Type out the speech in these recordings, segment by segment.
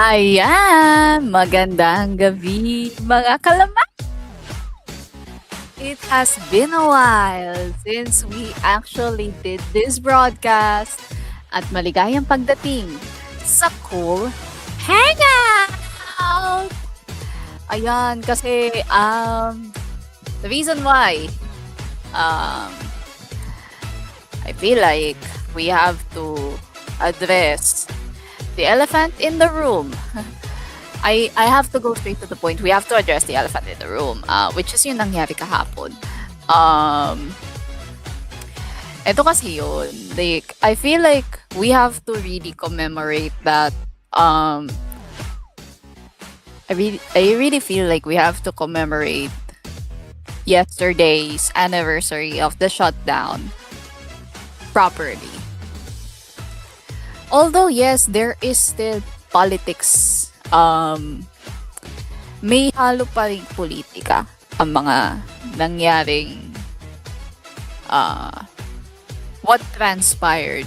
Ayan, magandang gabi mga kalama. It has been a while since we actually did this broadcast at maligayang pagdating sa Cool Hangout. Ayan, kasi the reason why I feel like we have to address the elephant in the room. I have to go straight to the point. We have to address the elephant in the room, which is yung nangyari kahapon. Ito kasi yun. Like, I feel like we have to really commemorate that. I really feel like we have to commemorate yesterday's anniversary of the shutdown properly. Although yes, there is still politics. May halo pa ring politika ang mga nangyaring what transpired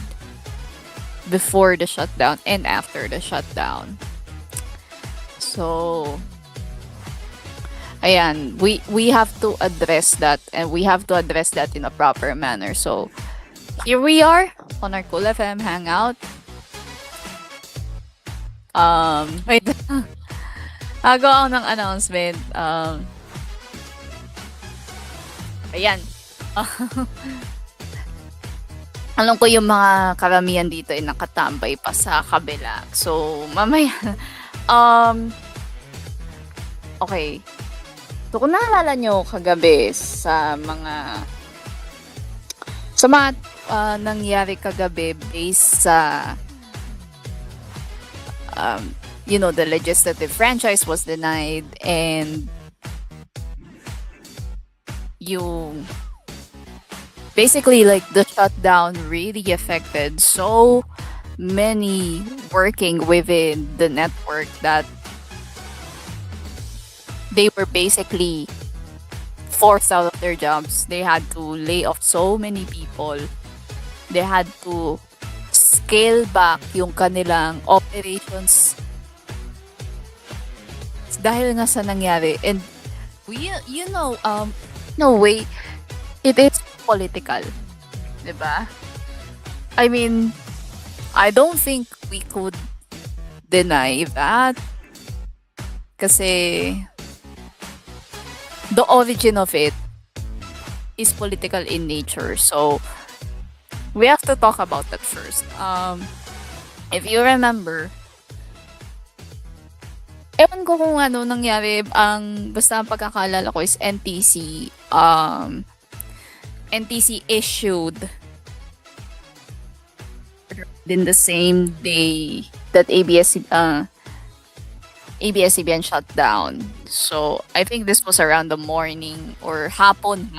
before the shutdown and after the shutdown. So ayan, we have to address that, and we have to address that in a proper manner. So here we are on our KOOLFM Hangout. Wait. Hago ako ng announcement. Ayan. Alam ko yung mga karamihan dito ay nakatambay pa sa kabila. So, mamaya. Okay. So, kung naalala nyo kagabi sa mga nangyari kagabi based sa the legislative franchise was denied, and yung basically like the shutdown really affected so many working within the network that they were basically forced out of their jobs. They had to lay off so many people. They had to scale back yung kanilang operations dahil nga sa nangyari. And no way, it is political, diba? I mean, I don't think we could deny that kasi the origin of it is political in nature. So we have to talk about that first. If you remember, ewan ko kung ano nangyari, basta ang pagkakaalala ko is NTC issued in the same day that ABS-CBN shut down. So I think this was around the morning or hapon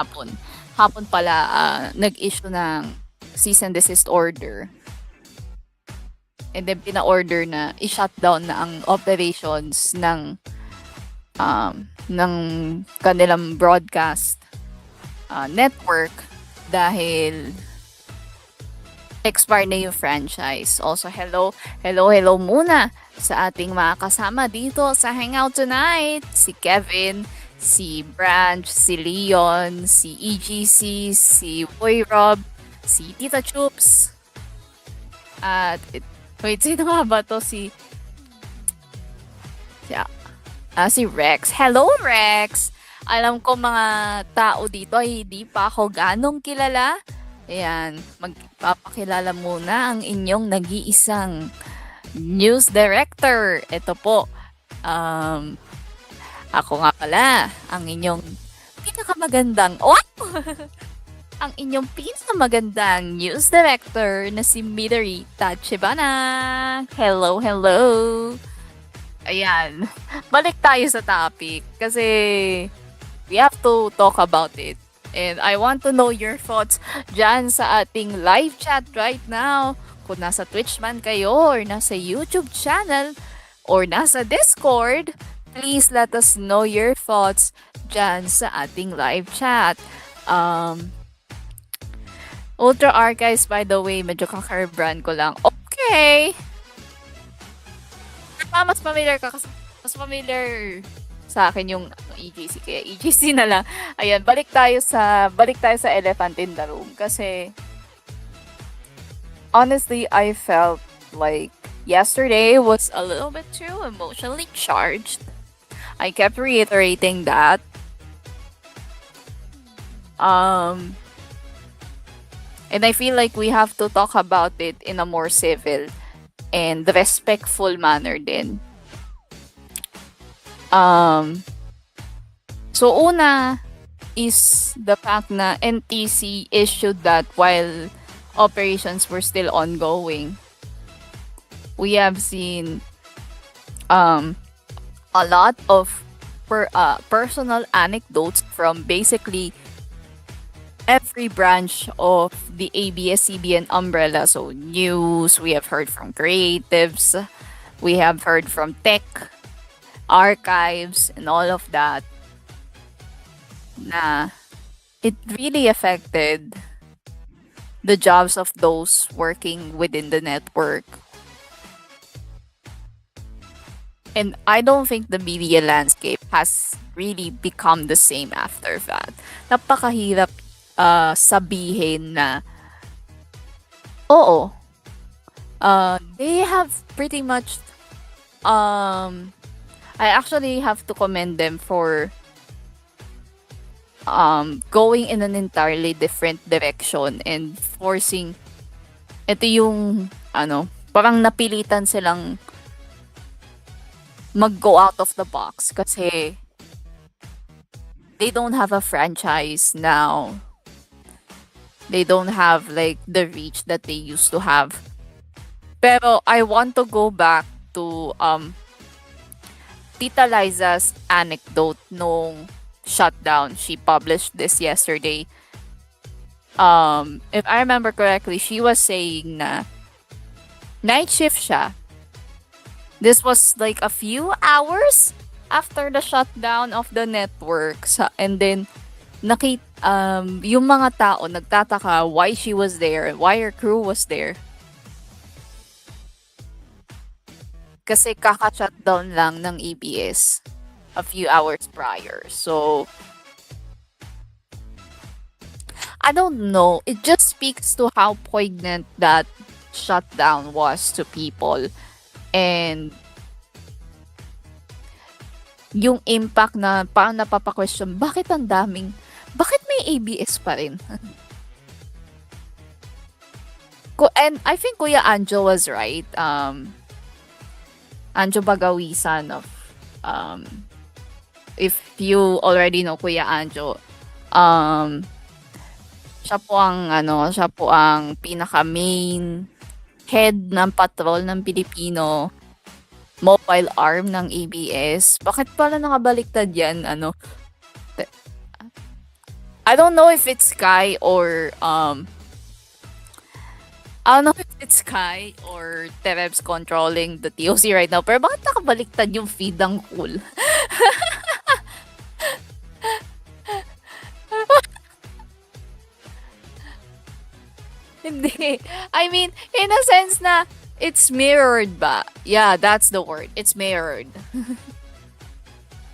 pala, nag-issue ng cease and desist order, and then pina-order na i-shutdown na ang operations ng kanilang broadcast network dahil expired na yung franchise. Also, hello muna sa ating mga kasama dito sa Hangout tonight. Si Kevin, si Branch, si Leon, si EGC, si Boy Rob, si Tita Chups, at wait, sino nga ba to? Si Rex. Hello, Rex! Alam ko mga tao dito ay hindi pa ako ganong kilala. Ayan, magpapakilala muna ang inyong nag-iisang news director. Ito po, ako nga pala, ang inyong pinakamagandang, ang inyong pinakamagandang news director na si Midori Tachibana. Hello! Ayan, balik tayo sa topic kasi we have to talk about it. And I want to know your thoughts dyan sa ating live chat right now. Kung nasa Twitch man kayo, or nasa YouTube channel, or nasa Discord, please let us know your thoughts dyan sa ating live chat. Ultra Archives, by the way, medyo kaka-brand ko lang. Okay! Mas familiar ka kasi mas familiar sa akin yung EJC kaya EJC na lang. Ayan, balik tayo sa Elephant in the Room kasi honestly, I felt like yesterday was a little bit too emotionally charged. I kept reiterating that. And I feel like we have to talk about it in a more civil and respectful manner din. So una is the fact na NTC issued that while operations were still ongoing. We have seen a lot of personal anecdotes from basically every branch of the ABS-CBN umbrella. So news, we have heard from creatives, we have heard from tech, archives, and all of that. Na it really affected the jobs of those working within the network. And I don't think the media landscape has really become the same after that. Napakahirap sabihin na, oo, they have pretty much, I actually have to commend them for going in an entirely different direction and forcing, ito yung, parang napilitan silang mag-go out of the box kasi they don't have a franchise now. They don't have like the reach that they used to have. Pero I want to go back to Tita Liza's anecdote nung shutdown. She published this yesterday. If I remember correctly, she was saying na night shift siya. This was like a few hours after the shutdown of the network. And then, yung mga tao nagtataka why she was there, why her crew was there. Kasi kaka-shutdown lang ng ABS a few hours prior. So, I don't know. It just speaks to how poignant that shutdown was to people. And yung impact na parang napapa-question, bakit may ABS pa rin? And I think Kuya Anjo was right. Anjo Bagawisan of, if you already know Kuya Anjo, siya po ang pinaka-main head ng patrol ng Pilipino mobile arm ng ABS. Bakit pala nakabaliktad yan? I don't know if it's Sky or Terebs controlling the TOC right now. Pero bakit nakabaliktad yung feed ng Cool? Hindi. I mean, in a sense na it's mirrored ba? Yeah, that's the word. It's mirrored.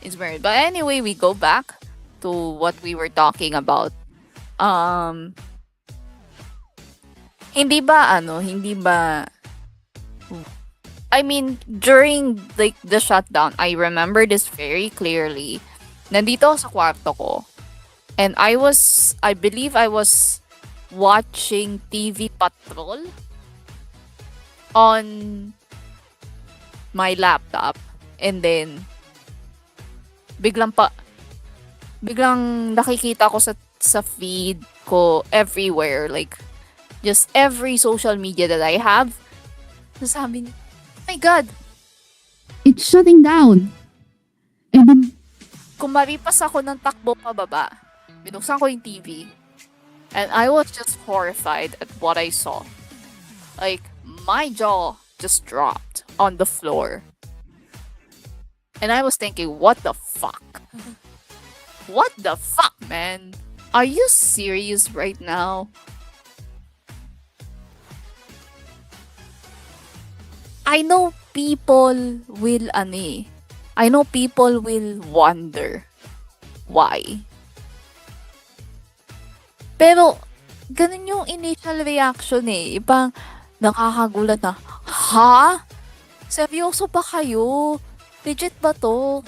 It's mirrored. But anyway, we go back to what we were talking about. Hindi ba I mean, during like the shutdown, I remember this very clearly. Nandito ako sa kwarto ko. And I believe I was watching TV Patrol on my laptop, and then biglang nakikita ko sa feed ko everywhere, like just every social media that I have. Sabi niya, oh my God, it's shutting down. And then kumaripas ako ng takbo pababa. Binuksan ko yung TV. And I was just horrified at what I saw. Like, my jaw just dropped on the floor. And I was thinking, what the fuck? What the fuck, man? Are you serious right now? I know people will I know people will wonder why. Pero ganun yung initial reaction eh. Ibang nakakagulat na, ha? Seryoso ba kayo? Legit ba to?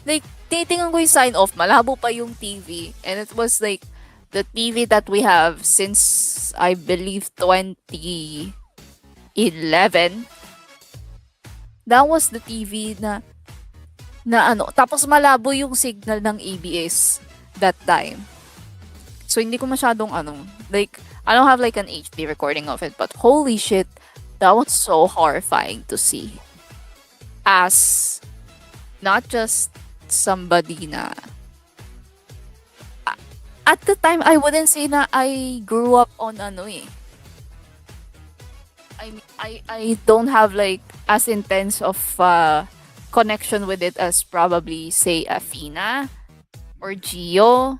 Like, titingnan ko yung sign off, malabo pa yung TV. And it was like, the TV that we have since, I believe, 2011. That was the TV na tapos malabo yung signal ng ABS that time. So, hindi ko masyadong like, I don't have like an HD recording of it, but holy shit, that was so horrifying to see. As, not just somebody na, at the time, I wouldn't say na I grew up on I don't have like as intense of connection with it as probably say Athena or Gio.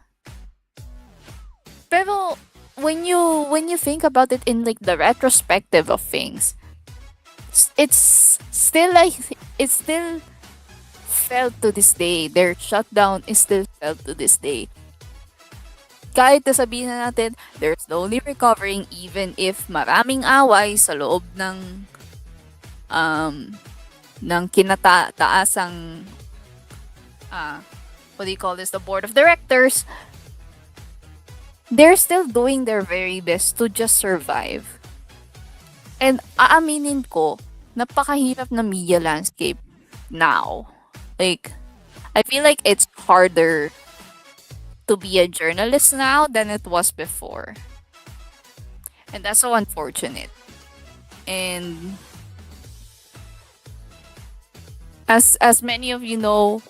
Pero when you think about it in like the retrospective of things, it's still felt to this day. Their shutdown is still felt to this day. Kahit na sabihin na natin, they're slowly recovering even if maraming away sa loob ng kinataasang what do you call this, the board of directors, they're still doing their very best to just survive. And aaminin ko, napakahirap na media landscape now. Like, I feel like it's harder to be a journalist now than it was before. And that's so unfortunate. And as many of you know,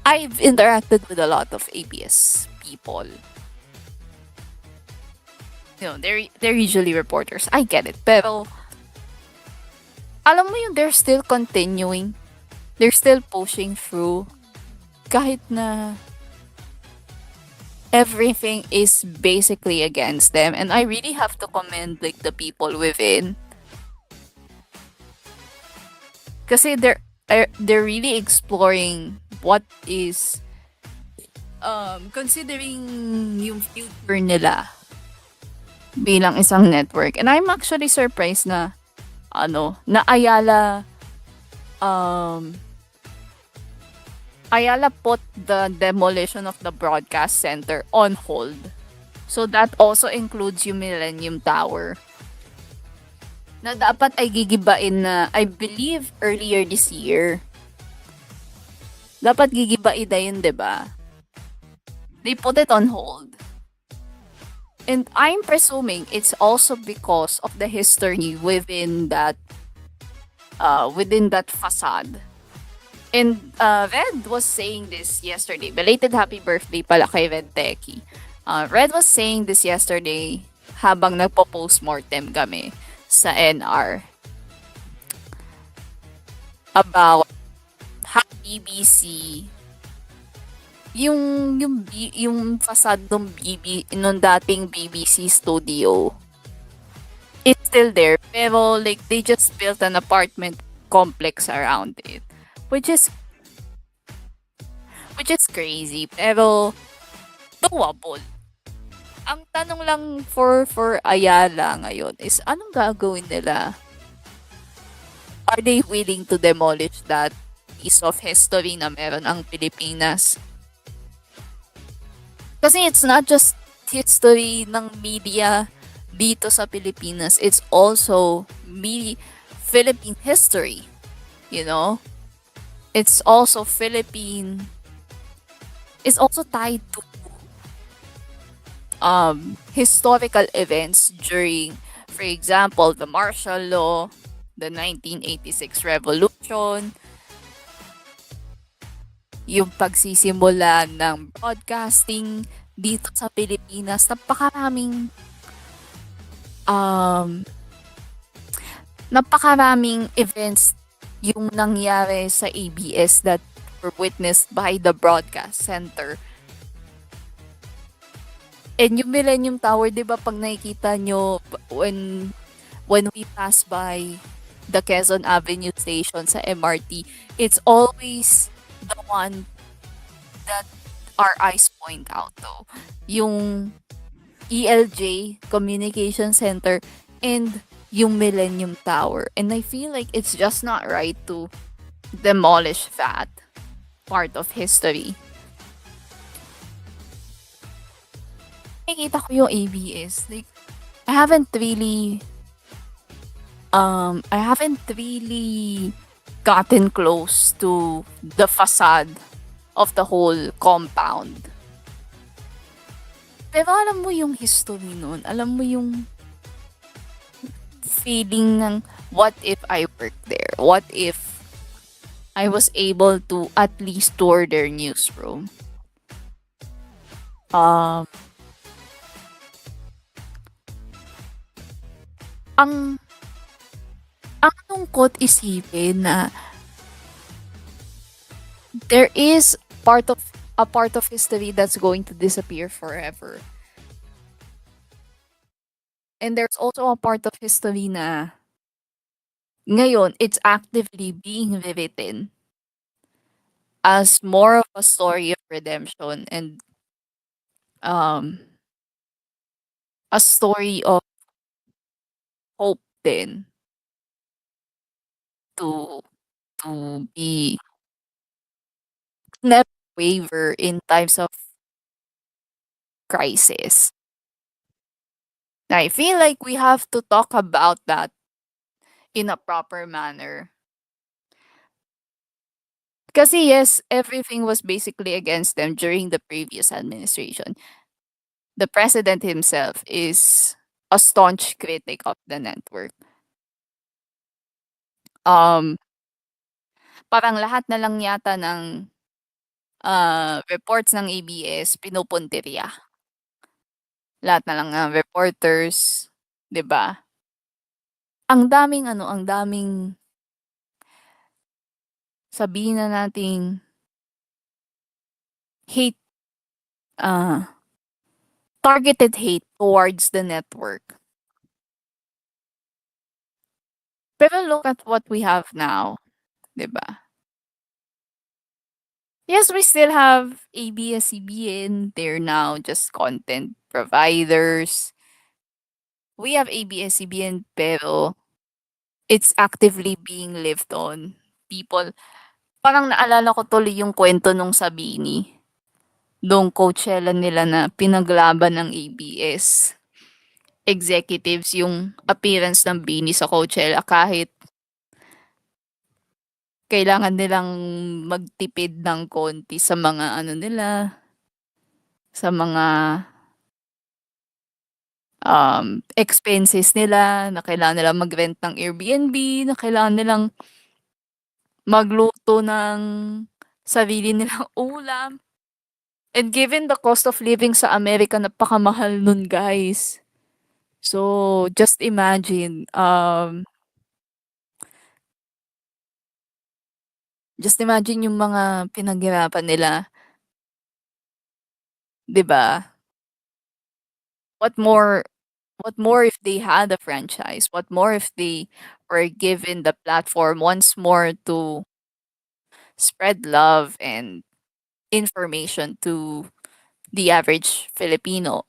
I've interacted with a lot of ABS people. You know, they're usually reporters. I get it. Pero alam mo yun, they're still continuing. They're still pushing through kahit na everything is basically against them. And I really have to commend like the people within. Kasi they're really exploring what is considering yung future nila bilang isang network. And I'm actually surprised na na Ayala put the demolition of the broadcast center on hold. So that also includes yung Millennium Tower. Na dapat ay gigibain na, I believe, earlier this year. Dapat gigibain na yun, diba? They put it on hold. And I'm presuming it's also because of the history within that facade. And Red was saying this yesterday. Belated happy birthday pala kay Red Techie. Red was saying this yesterday habang nagpo-postmortem kami sa NR about how BBC yung facade ng nung dating BBC studio, it's still there, pero like they just built an apartment complex around it. Which is crazy, pero doable. Ang tanong lang for Ayala ngayon is anong gagawin nila? Are they willing to demolish that piece of history na meron ang Pilipinas? Kasi it's not just history ng media dito sa Pilipinas, it's also Philippine history, you know? It's also it's also tied to historical events during, for example, the martial law, the 1986 revolution, yung pagsisimula ng broadcasting dito sa Pilipinas. Napakaraming events yung nangyari sa ABS that were witnessed by the broadcast center. And yung Millennium Tower, di ba pag nakikita nyo when when we pass by the Quezon Avenue station sa MRT, it's always the one that our eyes point out though. Yung ELJ, Communication Center, and yung Millennium Tower. And I feel like it's just not right to demolish that part of history. Nakikita ko yung ABS. Like, I haven't really gotten close to the facade of the whole compound. Pero alam mo yung history nun, alam mo yung feeling ng what if I worked there? What if I was able to at least tour their newsroom? Ang lungkot isipin na there is a part of history that's going to disappear forever. And there's also a part of history na ngayon, it's actively being rewritten as more of a story of redemption and a story of hope din to be never waver in times of crisis. I feel like we have to talk about that in a proper manner. Kasi yes, everything was basically against them during the previous administration. The president himself is a staunch critic of the network. Parang lahat na lang yata ng reports ng ABS pinupuntirya. Lahat na lang ng reporters, 'di ba? Ang daming sabihin na nating hate, targeted hate towards the network. Pero look at what we have now, 'di ba? Yes, we still have ABS-CBN. They're now just content providers. We have ABS-CBN pero it's actively being lived on. People, parang naalala ko tuloy yung kwento nung sa Bini. Nung Coachella nila na pinaglaban ng ABS executives yung appearance ng Bini sa Coachella kahit kailangan nilang magtipid ng konti sa mga nila, sa mga expenses nila, na kailangan nilang mag-rent ng Airbnb, na kailangan nilang magluto ng sarili nilang ulam. And given the cost of living sa Amerika, napakamahal nun, guys. So, just imagine, yung mga pinaghirapan nila. 'Di ba? What more if they had a franchise? What more if they were given the platform once more to spread love and information to the average Filipino?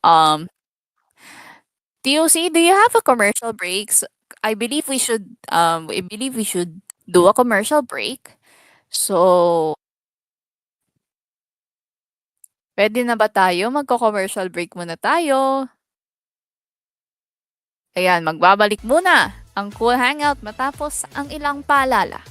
TOC, do you have a commercial breaks? I believe we should do a commercial break. So, ready na ba tayo? Magko-commercial break muna tayo. Ayan, magbabalik muna ang Cool Hangout matapos ang ilang paalala.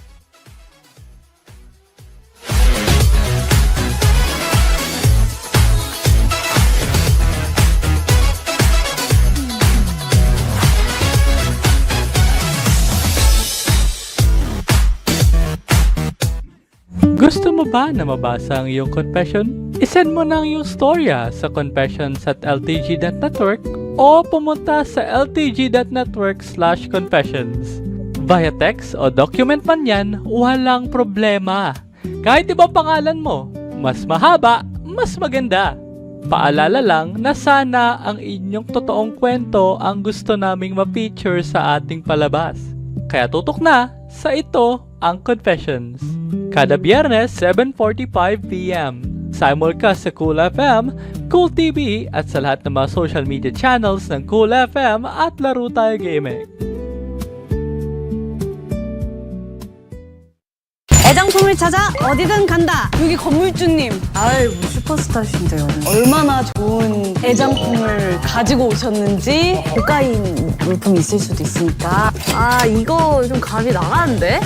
Gusto mo ba na mabasa ang iyong confession? Isend mo na ang iyong storya sa confessions@ltg.network o pumunta sa ltg.network/confessions. Via text o document man yan, walang problema. Kahit ibang pangalan mo, mas mahaba, mas maganda. Paalala lang na sana ang inyong totoong kwento ang gusto naming ma-feature sa ating palabas. Kaya tutok na sa Ito Ang Confessions. Kada Biyernes, 7:45 PM. Simulcast sa KOOLFM, koolTV at sa lahat ng mga social media channels ng KOOLFM at Laro Tayo Gaming. 애장품을 찾아 어디든 간다. 여기 건물주님. 아유, 슈퍼스타신데요. 얼마나 좋은 애장품을 가지고 오셨는지. 고가인 물품이 있을 수도 있으니까. 아, 이거 좀 감이 나가는데?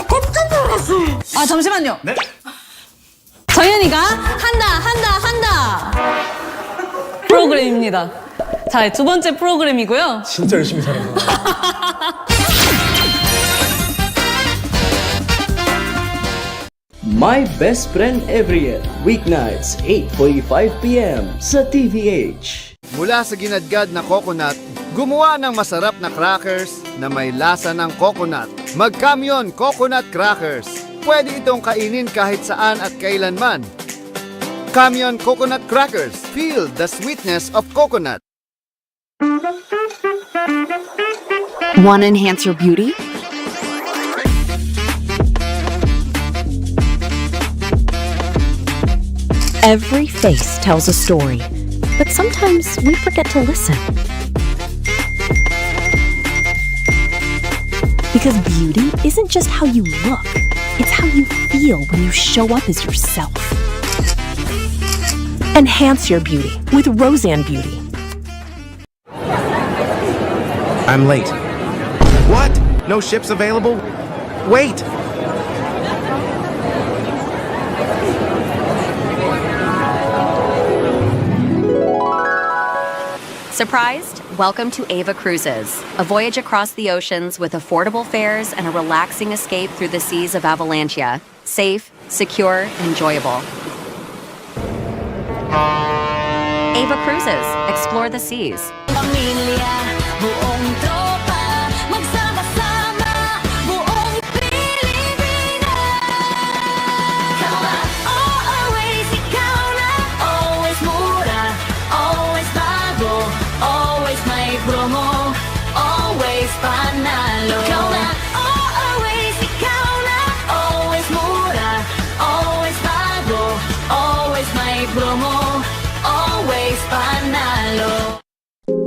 깜짝 놀랐어. 아, 잠시만요. 네? 정연이가 한다 프로그램입니다. 자, 두 번째 프로그램이고요. 진짜 열심히 살았네. My Best Friend Every Year, weeknights, 8:45 PM sa TVH. Mula sa ginadgad na coconut, gumawa ng masarap na crackers na may lasa ng coconut. Mag-Kamyon Coconut Crackers. Pwede itong kainin kahit saan at kailanman. Kamyon Coconut Crackers. Feel the sweetness of coconut. Want to enhance your beauty? Every face tells a story, but sometimes we forget to listen. Because beauty isn't just how you look, it's how you feel when you show up as yourself. Enhance your beauty with Roseanne Beauty. I'm late. What? No ships available? Wait! Surprised? Welcome to Ava Cruises, a voyage across the oceans with affordable fares and a relaxing escape through the seas of Avalanchia. Safe, secure, enjoyable. Ava Cruises. Explore the seas.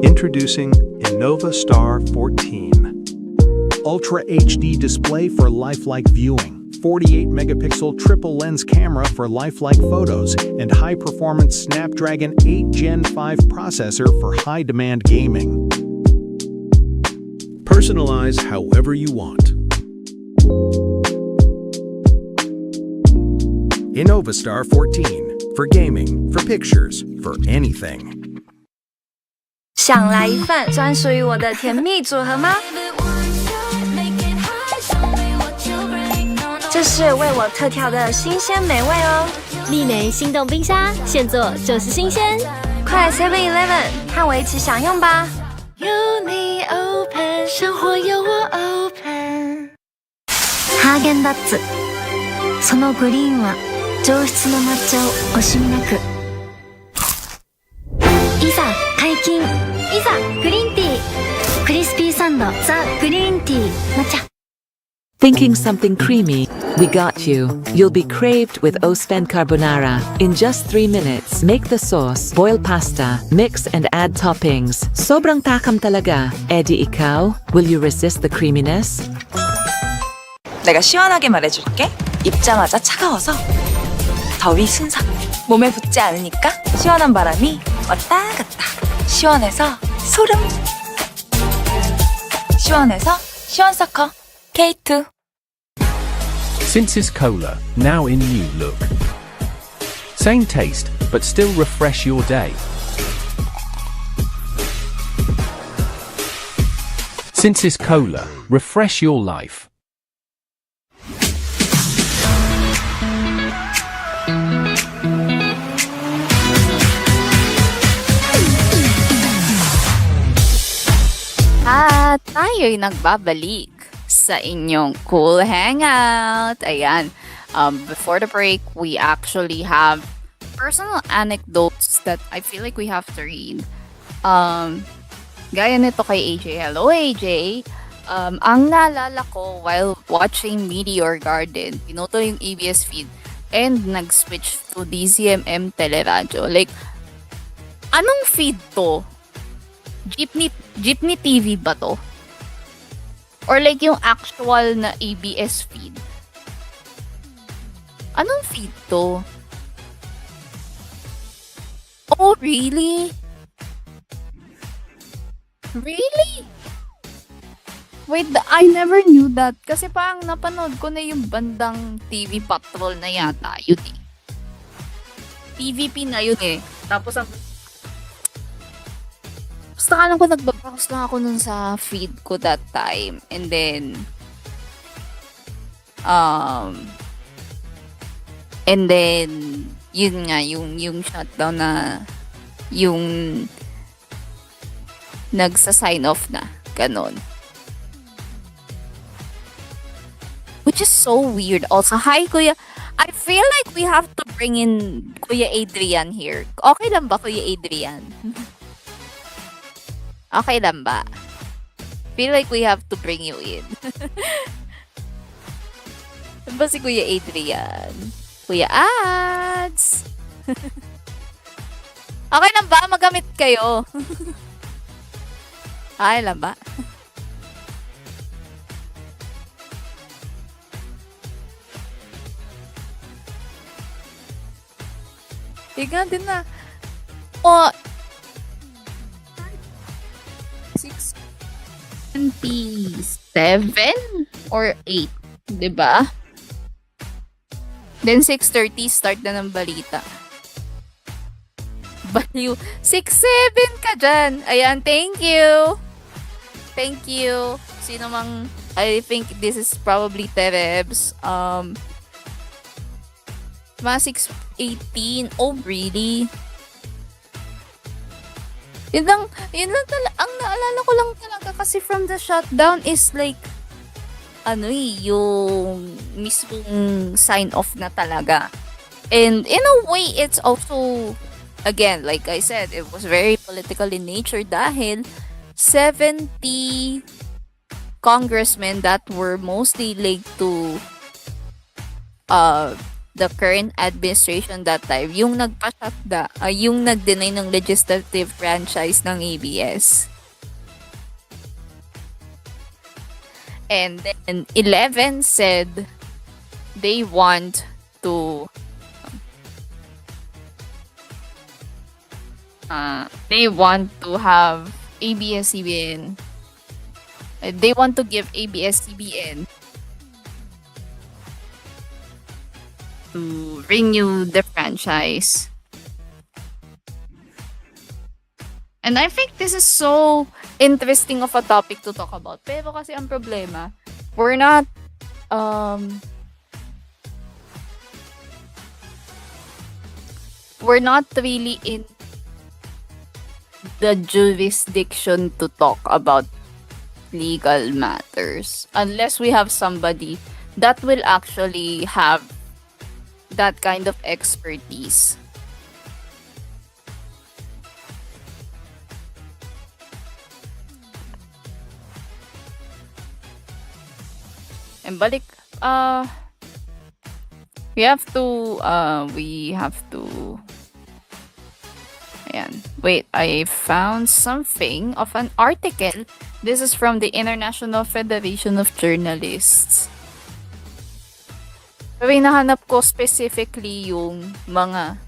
Introducing Innova Star 14. Ultra HD display for lifelike viewing, 48 megapixel triple lens camera for lifelike photos, and high performance Snapdragon 8 Gen 5 processor for high demand gaming. Personalize however you want. Innova Star 14 for gaming, for pictures, for anything. 想来一份专属于我的甜蜜组合吗？这是为我特调的新鲜美味哦！丽梅心动冰沙，现做就是新鲜，快来 7-Eleven 和我一起享用吧！有你 open， 生活有我 open。ハーゲンダッツ，そのグリーンは上質の抹茶を惜しみなく。いざ解禁。いざグリーンティークリスピーサンドザ・グリーンティー抹茶 Thinking something creamy? We got you. You'll be craved with Ospen Carbonara. In just 3 minutes, make the sauce, boil pasta, mix and add toppings. Sobrang takam talaga. Eddie ikaw, will you resist the creaminess? 내가 시원하게 말해줄게. 입자마자 차가워서 더위 순삭. 몸에 붙지 않으니까 시원한 바람이 왔다 갔다. 시원해서 소름. 시원해서 시원서커 K2. Since Cola, now in new look. Same taste, but still refresh your day. Since Cola, refresh your life. At tayo'y nagbabalik sa inyong Cool Hangout. Ayan. Before the break, we actually have personal anecdotes that I feel like we have to read. Gaya nito kay AJ. Hello, AJ. Ang naalala ko while watching Meteor Garden, pinutol yung ABS feed and nag-switch to DZMM Teleradyo. Like, anong feed to? Jeepney TV ba to? Or like yung actual na ABS feed? Anong feed to? Oh, really? Really? Wait, I never knew that. Kasi parang napanood ko na yung bandang TV Patrol na yata. Yun eh. TVP na yun eh. Tapos ang... Basta alam ko nagbabrowse lang ako nun sa feed ko that time. And then... yun nga, yung shutdown na... Yung... Nagsa-sign off na. Ganon. Which is so weird. Also, hi, Kuya. I feel like we have to bring in Kuya Adrian here. Okay lang ba, Kuya Adrian? Okay lang ba? Feel like we have to bring you in. Ano ba si Kuya Adrian? Kuya Ads! Okay lang ba? Magamit kayo. Okay lang ba? Higa din na. O, 6:27 or 8, diba? Then 6:30 start na ng balita. Baliw. 6:07 ka dyan. Ayan, thank you. Thank you. Sino mang, I think this is probably Terebs. Mga 6:18. Oh, really? Yun lang talaga. Ang naalala ko lang talaga kasi from the shutdown is like, yung mismong sign off na talaga. And in a way, it's also, again, like I said, it was very political in nature dahil 70 congressmen that were mostly linked to the current administration that time, yung yung nag-deny ng legislative franchise ng ABS. And then 11 said they want to have ABS-CBN. They want to give ABS-CBN to renew the franchise. And I think this is so interesting of a topic to talk about. Pero kasi ang problema, we're not really in the jurisdiction to talk about legal matters unless we have somebody that will actually have that kind of expertise. And balik, we have to, ayan. Wait, I found something of an article. This is from the International Federation of Journalists. Pero hinahanap ko specifically yung mga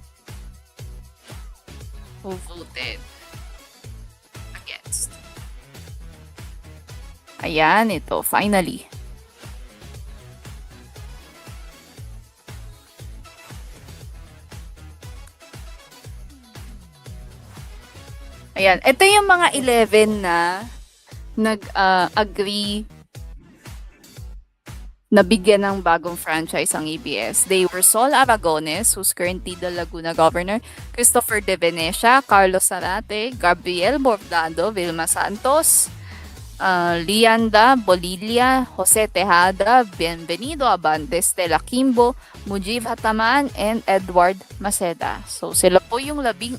who voted against. Ayan, ito, finally. Ayan, ito yung mga 11 na nag-agree na bigyan ng bagong franchise ang ABS. They were Sol Aragones, who's currently the Laguna Governor, Christopher De Venecia, Carlos Zarate, Gabriel Bordado, Vilma Santos, Lianda Bolilla, Jose Tejada, Bienvenido Abantes, Stella Kimbo, Mujib Hataman, and Edward Maceda. So, sila po yung 11.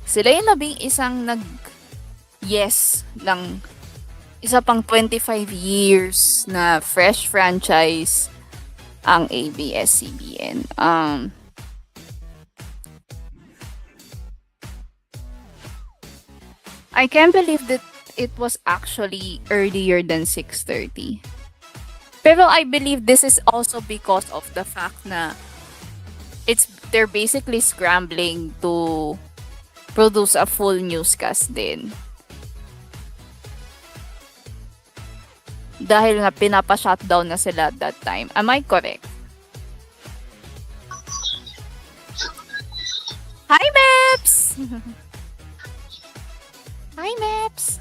Sila yung 11 nag-yes ng isa pang 25 years na fresh franchise ang ABS-CBN. I can't believe that it was actually earlier than 6:30. Pero I believe this is also because of the fact na they're basically scrambling to produce a full newscast din. Dahil nga pinapa-shutdown na sila at that time. Am I correct? Hi, Meps! Hi, Meps!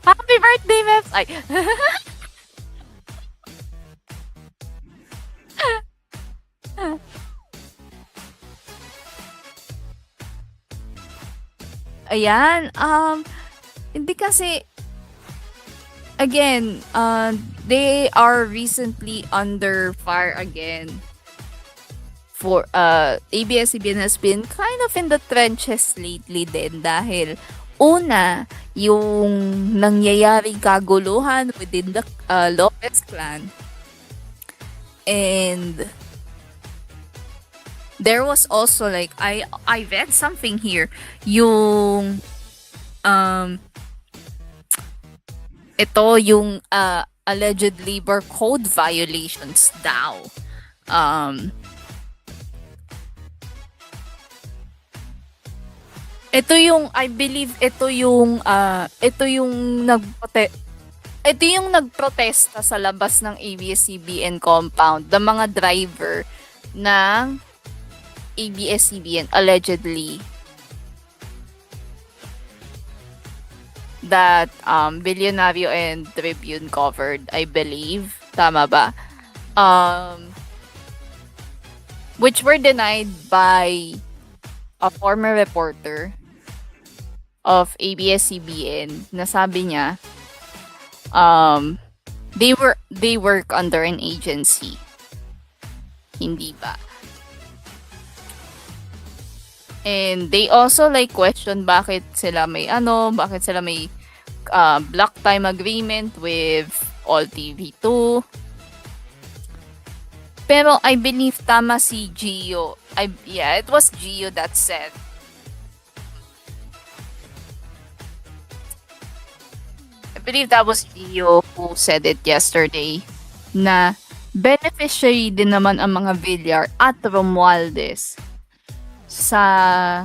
Happy birthday, Meps! Ay. Ayan, hindi kasi, again, they are recently under fire again. For ABS-CBN has been kind of in the trenches lately din dahil una, yung nangyayaring kaguluhan within the Lopez clan. And there was also like, I read something here, yung ito yung alleged labor code violations daw. Ito yung, I believe, ito yung nagprotesta sa labas ng ABS-CBN compound, the mga driver ng ABS-CBN allegedly that Billionario and Tribune covered, I believe. Tama ba? Which were denied by a former reporter of ABS-CBN na sabi niya they work under an agency. Hindi ba? And they also like question bakit sila may block time agreement with All TV 2. Pero I believe tama si Gio. It was Gio that said I believe that was Gio who said it yesterday na beneficiary din naman ang mga Villar at Romualdez sa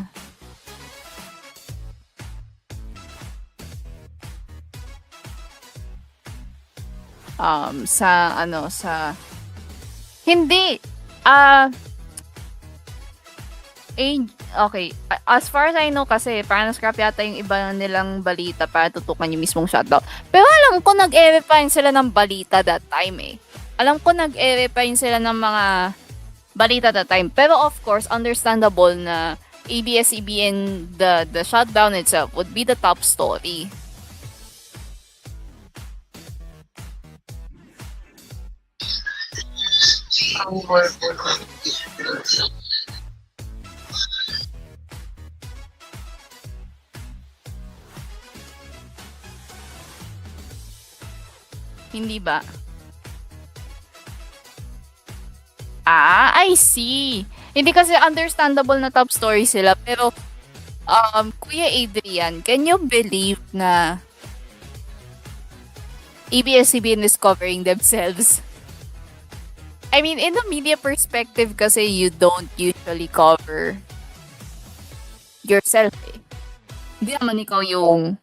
hindi okay, as far as I know kasi parang scrap yata yung iba nilang balita para tutukan yung mismong shutdown. Pero alam ko nag-ere pa rin sila ng balita that time eh. Alam ko nag-ere pa rin sila ng mga balita that time. Pero of course, understandable na ABS-CBN, the shutdown itself would be the top story. Hindi ba? I see. Hindi kasi understandable na top story sila. Pero, Kuya Adrian, can you believe na ABS-CBN is covering themselves? I mean, in the media perspective kasi you don't usually cover yourself eh. Hindi naman ikaw yung,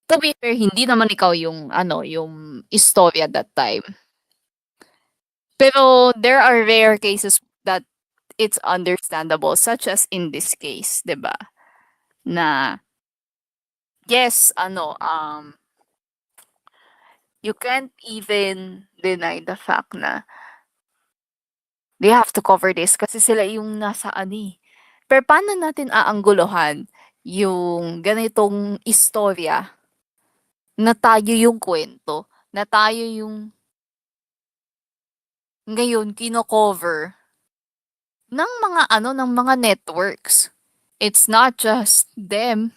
to be fair, hindi naman ikaw yung, yung istorya that time. Pero there are rare cases that it's understandable, such as in this case, 'di ba? Na yes, you can't even deny the fact na they have to cover this kasi sila yung nasa Pero paano natin aangguluhan yung ganitong istorya na tayo yung kwento, na tayo yung ngayon kino-cover ng ng mga networks. It's not just them.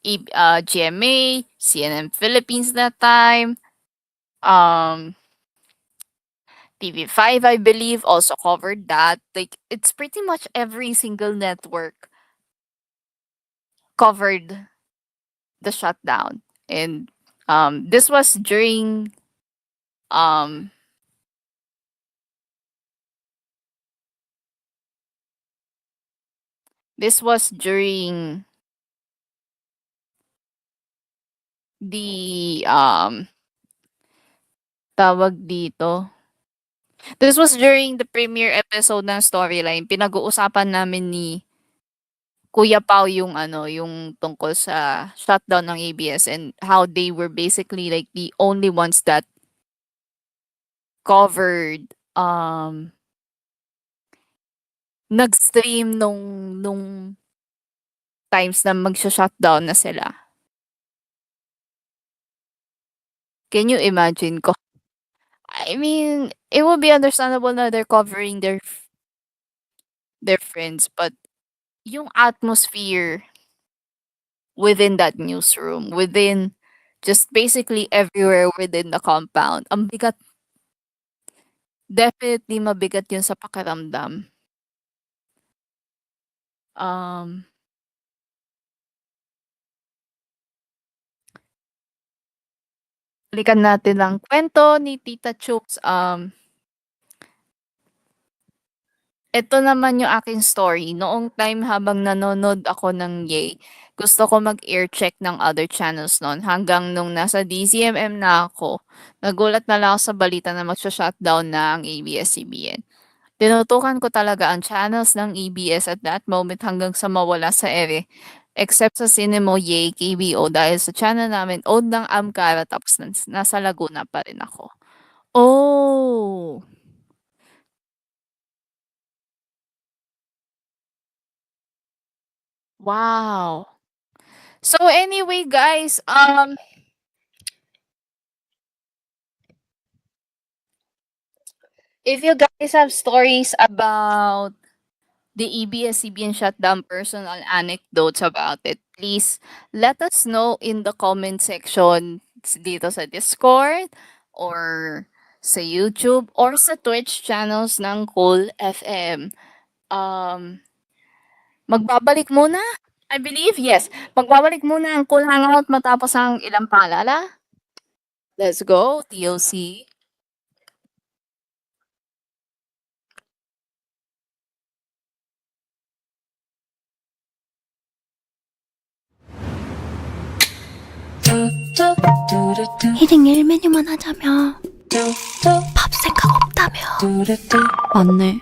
GMA, CNN Philippines that time, TV5, I believe, also covered that. Like, it's pretty much every single network covered the shutdown. And this was during um this was during the tawag dito. This was during the premiere episode ng Storyline. Pinag-uusapan namin ni Kuya Pao yung yung tungkol sa shutdown ng ABS and how they were basically like the only ones that covered nag-stream nung times na magsha-shutdown na sila. Can you imagine ko? I mean, it would be understandable na they're covering their friends, but yung atmosphere within that newsroom, within just basically everywhere within the compound, ang bigat. Definitely mabigat yun sa pakiramdam. Balikan natin ang kwento ni Tita Chooks. Ito naman yung aking story. Noong time habang nanonood ako ng Yay, gusto ko mag-ear check ng other channels noon hanggang nung nasa DZMM na ako. Nagulat na lang ako sa balita na magsha-shutdown na ang ABS-CBN. Tinutukan ko talaga ang channels ng ABS at that moment hanggang sa mawala sa ere. Except sa Cinemo, Yay, KBO dahil sa channel namin owned ng Amcara tapos nasa Laguna pa rin ako. Oh! Wow! So anyway guys, if you guys have stories about the ABS-CBN shutdown, personal anecdotes about it, please let us know in the comment section dito sa Discord or sa YouTube or sa Twitch channels ng KOOLFM. Magbabalik muna? I believe, yes. Magbabalik muna ang Cool Hangout matapos ang ilang paalala. Let's go, TOC. 히딩 1메뉴만 하자며 밥 생각 없다며 맞네.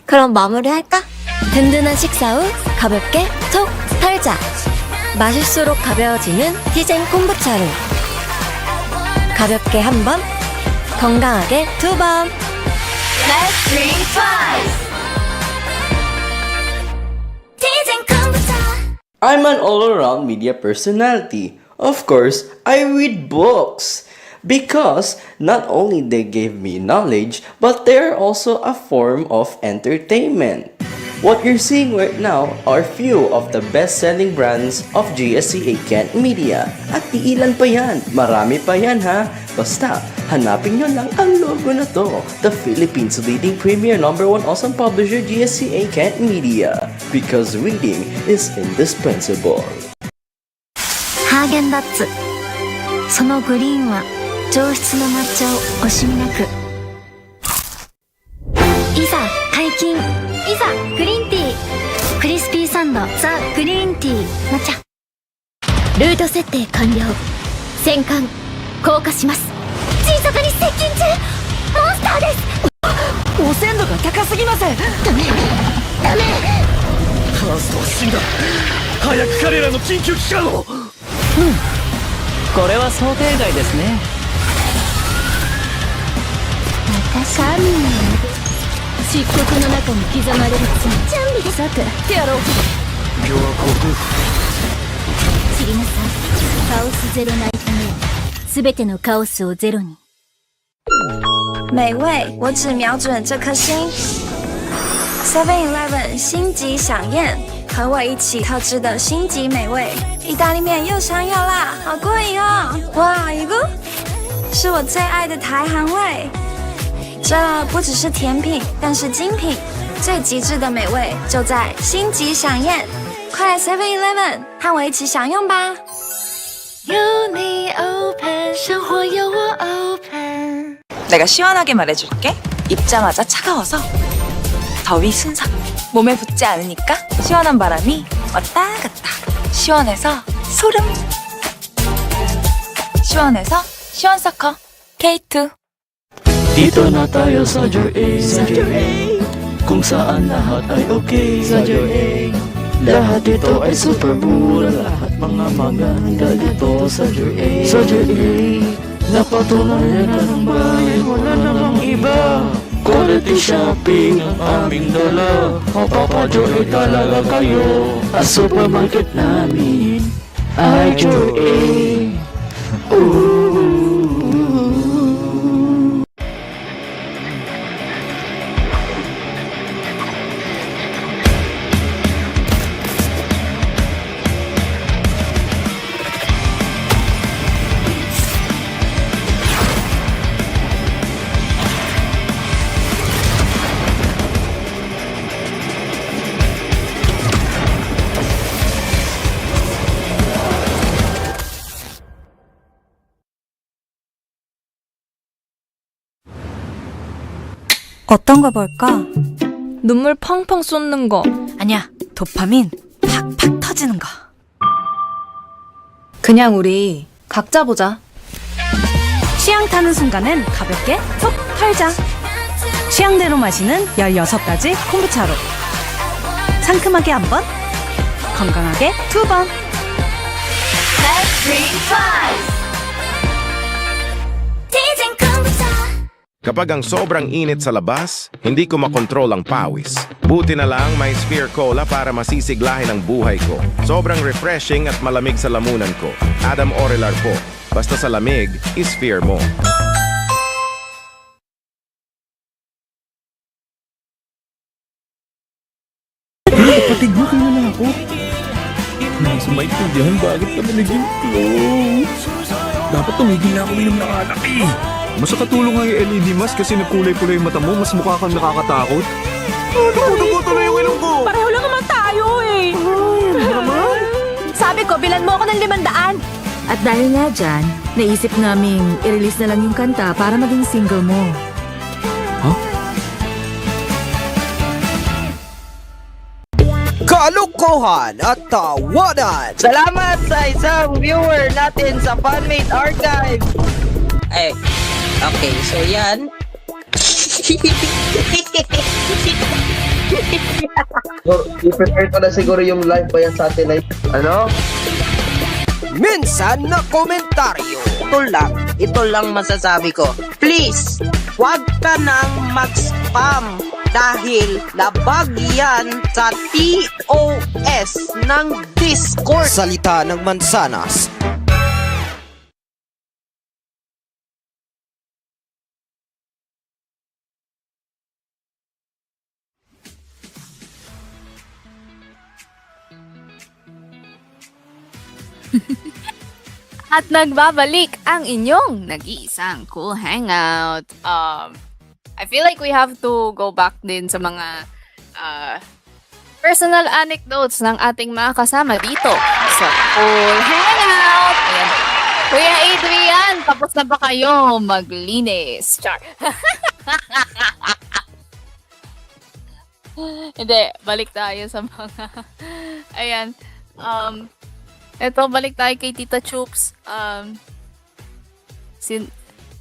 그럼 마무리할까? 든든한 식사 후 가볍게 톡 털자. 마실수록 가벼워지는 티젠 콤부차를 가볍게 한 번, 건강하게 두 번. Let's drink twice. 티젠 콤부차. I'm an all-around media personality. Of course, I read books. Because not only they gave me knowledge, but they're also a form of entertainment. What you're seeing right now are few of the best-selling brands of GSCA Kent Media. At iilan pa yan, marami pa yan ha. Basta, hanapin nyo lang ang logo na to. The Philippines' leading premier #1 awesome publisher GSCA Kent Media. Because reading is indispensable. ハーゲンダッツ。そのグリーンは上質の抹茶を惜しみなく。いざ解禁。いざグリーンティー。クリスピーサンドザ・グリーンティー抹茶。ルート設定完了。戦艦降下します。迅速に接近中。モンスターです。汚染度が高すぎます。ダメダメ。ファーストは死んだ。早く彼らの緊急機関を。これは想定外ですね。また神の漆黒の中に刻まれる罪。準備です。さてやろう。知りなさい。カオスゼロナイトメア。すべてのカオスをゼロに。美味，我只瞄准这颗星。7-Eleven 星级飨宴，和我一起特制的星级美味，意大利面又香又辣，好过瘾哦！哇，一个是我最爱的台韩味。这不只是甜品，更是精品，最极致的美味就在星级飨宴。快来 7-Eleven 和我一起享用吧！有你 open， 生活有我 open。 내가 시원하게 말해줄게. 입자마자 차가워서 더위 순삭. 몸에 붙지 않으니까 시원한 바람이 왔다 갔다. 시원해서 소름. 시원해서 시원서커 K2. Dito na tayo sa Jer-A, kung saan lahat ay okay. Sa Jer-A, lahat dito ay super mura. Lahat mga maganda dito sa Jer-A. Sa Jer-A, napatunayan na ng bayan, wala namang iba. Quality shopping ang aming dala. Mapapa-Jer-A talaga kayo. Ang supermarket namin ay Jer-A. 어떤 거 볼까? 눈물 펑펑 쏟는 거. 아니야, 도파민 팍팍 터지는 거. 그냥 우리 각자 보자. 취향 타는 순간은 가볍게 톡 털자. 취향대로 마시는 16가지 콤부차로. 상큼하게 한 번, 건강하게 2번. Kapag ang sobrang init sa labas, hindi ko makontrol ang pawis. Buti na lang may Sphere Cola para masisiglahin ang buhay ko. Sobrang refreshing at malamig sa lamunan ko. Adam Orelar po. Basta sa lamig, is-sphere mo. Kapatid mo, kailan na ako? Nasa maintindihan bakit kami naging close. Dapat tumigil na ako inom ng alak eh. Mas katulong nga yung LED mask kasi nagkulay-kulay yung mata mo, mas mukha kang nakakatakot. Naputo na yung ilong ko! Pareho lang naman tayo eh. Sabi ko, bilan mo ako ng 500. At dahil nga dyan, naisip naming i-release na lang yung kanta para maging single mo. Kalokohan at tawanan. Salamat sa isang viewer natin sa Fanmade Archive. Okay, so yan. I-prepare ko na siguro yung live ba yan satellite? Ano? Minsan na komentaryo. Ito lang masasabi ko. Please, wag ka nang mag-spam dahil labag yan sa TOS ng Discord. Salita ng mansanas. At nagbabalik ang inyong nag-iisang cool hangout. I feel like we have to go back din sa mga personal anecdotes ng ating mga kasama dito sa cool hangout. Ayan. Kuya Adrian, tapos na ba kayo maglinis? Char. Hindi, balik tayo sa mga... Ayan. Eto, balik tayo kay Tita Choops.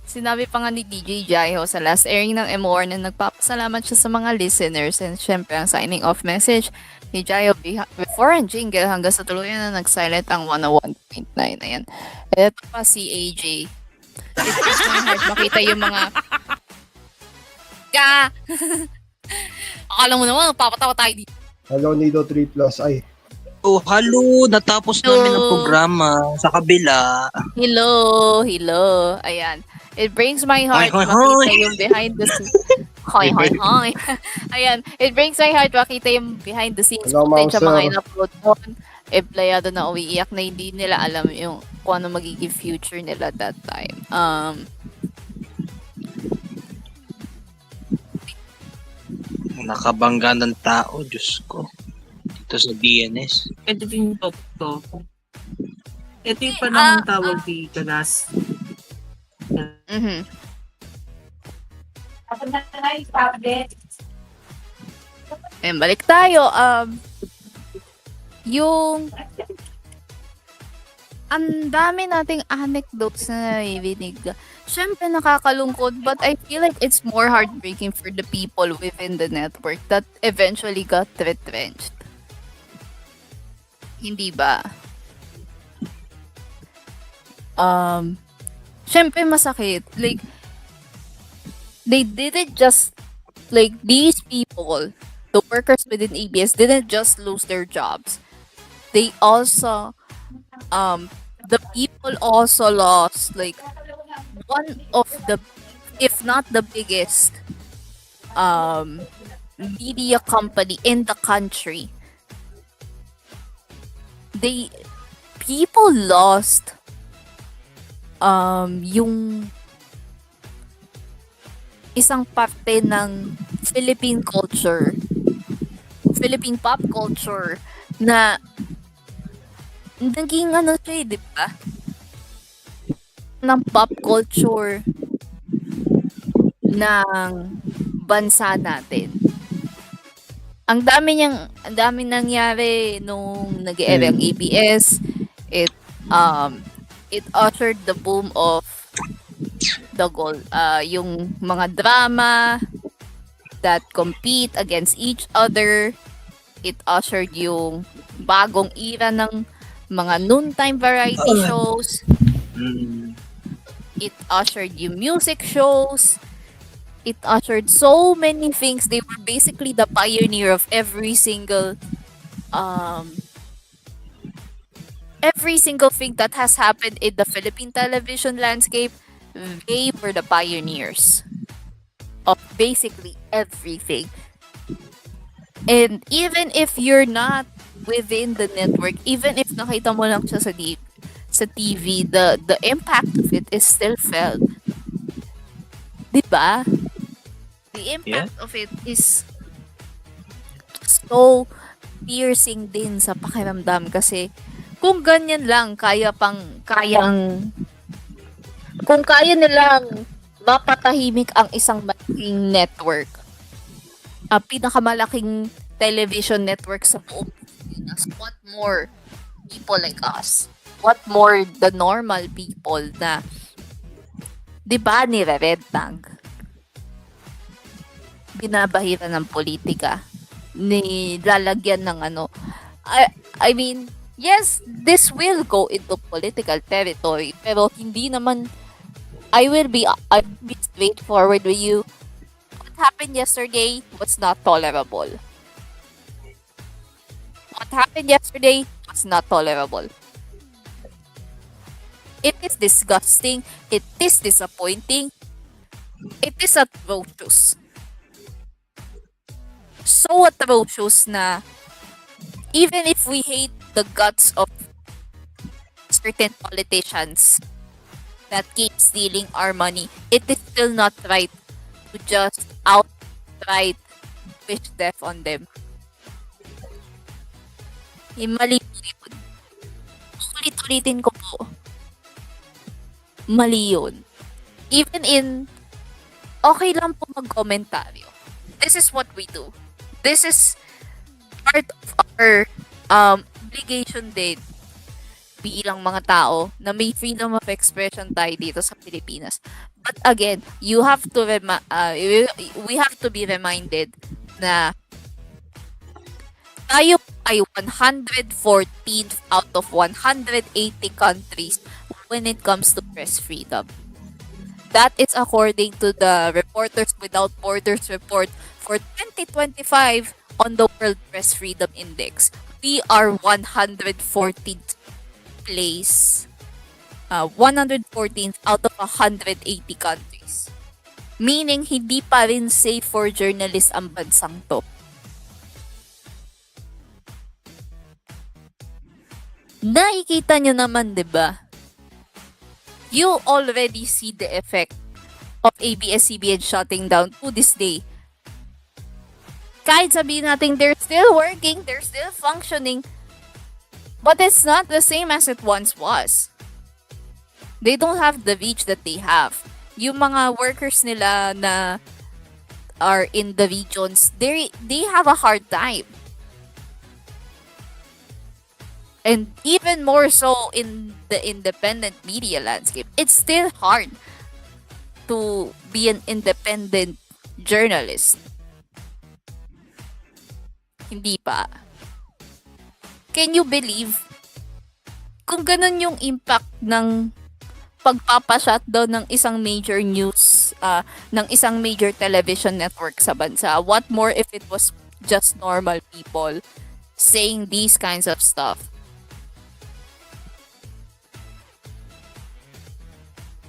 Sinabi pa nga ni DJ Jaiho sa last airing ng MOR na nagpapasalamat siya sa mga listeners, and syempre ang signing off message ni Jaiho before ang jingle hanggang sa tuluyan na nag-silent ang 101.9. Ayan. Eto pa si AJ. It is my heart makita yung mga akala mo naman, papatawa tayo dito. Hello, Nido 3 Plus. Ay, Oh, halo, natapos namin ang programa sa kabila. Hello. Ayan. It brings my heart Hoy. makita yung behind the scenes. Hoy. Ayan. It brings my heart makita yung behind the scenes Hello, footage sa mga Mauser. in-upload doon. Empleyado na umiiyak na hindi nila alam yung kung ano magiging future nila that time. Nakabangga ng tao, Diyos ko. Dito sa DNS. Ito yung top to. Ito yung panahon tawag dito last. Ayan, balik tayo. Yung ang dami nating anecdotes na narinig. Siyempre nakakalungkot, but I feel like it's more heartbreaking for the people within the network that eventually got retrenched. Hindi ba? Siyempre masakit. Like, they didn't just, like, these people, the workers within ABS didn't just lose their jobs. They also, the people also lost, like, one of the, if not the biggest, media company in the country. People lost, yung isang parte ng Philippine culture, Philippine pop culture na naging ano siya, di ba? Ng pop culture ng bansa natin. Ang dami nangyari nung nag-ere ang ABS. It ushered the boom of the goal, yung mga drama that compete against each other. It ushered yung bagong era ng mga noontime variety shows. It ushered yung music shows. It ushered so many things. They were basically the pioneer of every single thing that has happened in the Philippine television landscape. They were the pioneers of basically everything. And even if you're not within the network, even if nakita mo lang siya sa TV, the impact of it is still felt. Diba? The impact of it is so piercing din sa pakiramdam kasi kung ganyan lang kung kaya nilang mapatahimik ang isang malaking network, pinakamalaking television network sa buong Pilipinas, what more people like us? What more the normal people na, di ba, nire-red tank? Binabahiran ng politika, nilalagyan ng ano. I mean, yes, this will go into political territory, pero hindi naman, I'll be straightforward with you. What happened yesterday was not tolerable. What happened yesterday was not tolerable. It is disgusting. It is disappointing. It is atrocious. So atrocious na even if we hate the guts of certain politicians that keep stealing our money, it is still not right to just outright wish death on them. Mali po yun. Ulit-ulitin ko po. Mali yun. Even in, okay lang po mag-komentaryo. This is what we do. This is part of our obligation din bilang mga tao na may freedom of expression tayo dito sa Pilipinas. But again, we have to be reminded na tayo ay 114th out of 180 countries when it comes to press freedom. That is according to the Reporters Without Borders report for 2025 on the World Press Freedom Index. we are 114th place. 114th out of 180 countries. Meaning, hindi pa rin safe for journalists ang bansang to. Nakikita nyo naman, 'di ba? You already see the effect of ABS-CBN shutting down to this day. Kahit sabihin natin they're still working, they're still functioning, but it's not the same as it once was. They don't have the reach that they have. Yung mga workers nila na are in the regions, they have a hard time. And even more so in the independent media landscape, it's still hard to be an independent journalist. Hindi pa. Can you believe? Kung ganun yung impact ng pagpapa-shutdown ng isang major news, ng isang major television network sa bansa, what more if it was just normal people saying these kinds of stuff?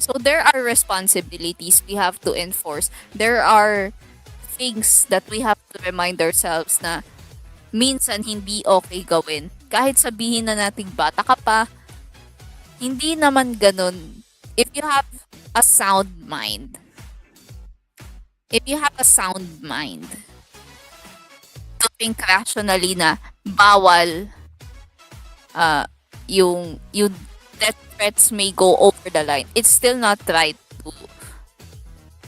So there are responsibilities we have to enforce. There are things that we have to remind ourselves na minsan hindi okay gawin. Kahit sabihin na nating bata ka pa, hindi naman ganun. If you have a sound mind, to think rationally na bawal yung death threats may go over the line, it's still not right to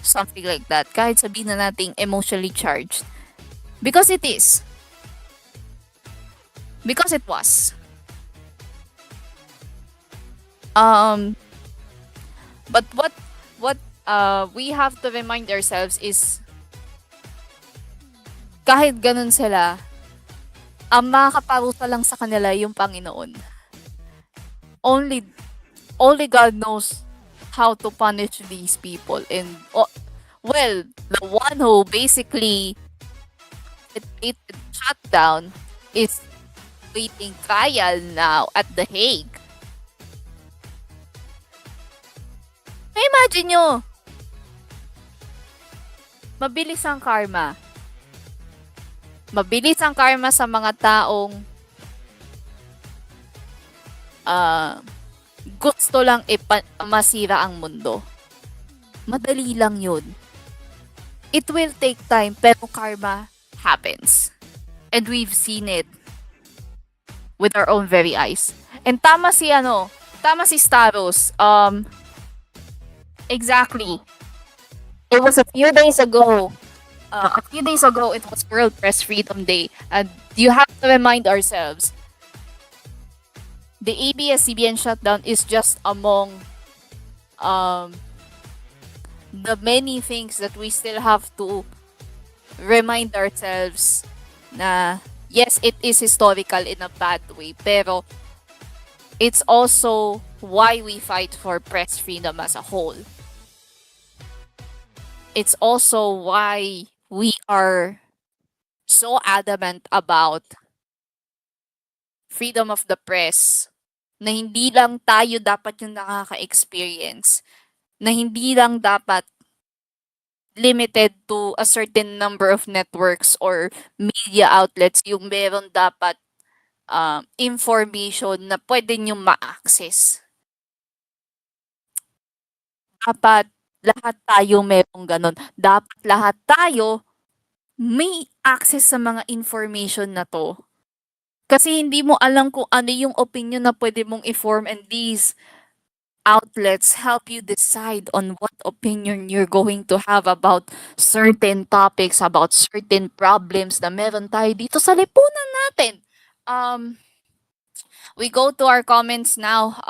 something like that. Kahit sabihin na nating emotionally charged. Because it is. Because it was. But what we have to remind ourselves is kahit ganun sila, ang makakaparusa lang sa kanila yung Panginoon. Only God knows how to punish these people. And well, the one who basically it shut down is waiting trial now at The Hague. Imagine nyo, mabilis ang karma. Mabilis ang karma sa mga taong gusto lang masira ang mundo. Madali lang yun. It will take time, pero karma happens. And we've seen it with our own very eyes. And tama si Staros. Exactly. It was a few days ago. It was World Press Freedom Day. And you have to remind ourselves, the ABS-CBN shutdown is just among the many things that we still have to remind ourselves na yes, it is historical in a bad way, pero it's also why we fight for press freedom as a whole. It's also why we are so adamant about freedom of the press, na hindi lang tayo dapat yung nakaka-experience, na hindi lang dapat limited to a certain number of networks or media outlets yung meron dapat information na pwede nyo ma-access. Dapat lahat tayo merong ganon. Dapat lahat tayo may access sa mga information na to. Kasi hindi mo alam kung ano yung opinion na pwede mong i-form, and these outlets help you decide on what opinion you're going to have about certain topics, about certain problems na meron tayo dito sa lipunan natin. We go to our comments now.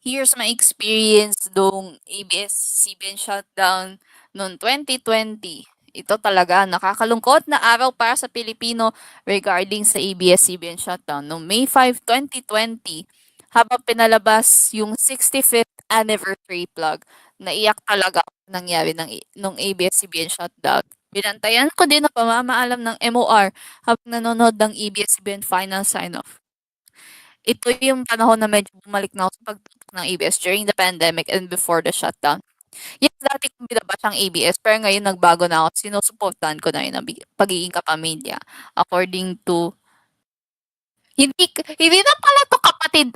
Here's my experience nung ABS-CBN shutdown noong 2020. Ito talaga nakakalungkot na araw para sa Pilipino regarding sa ABS-CBN shutdown. Noong May 5, 2020, habang pinalabas yung 65th anniversary plug, naiyak talaga nangyari nung ABS-CBN shutdown. Binantayan ko din ang pamamaalam ng MOR habang nanonood ng ABS-CBN final sign-off. Ito yung panahon na medyo bumalik na ako sa pagtutok ng ABS during the pandemic and before the shutdown. Yes, dati kong binabash ang ABS, pero ngayon nagbago na ako. Sinusuportahan ko na yun ang pagiging kapamilya. According to, hindi na pala to kapatid,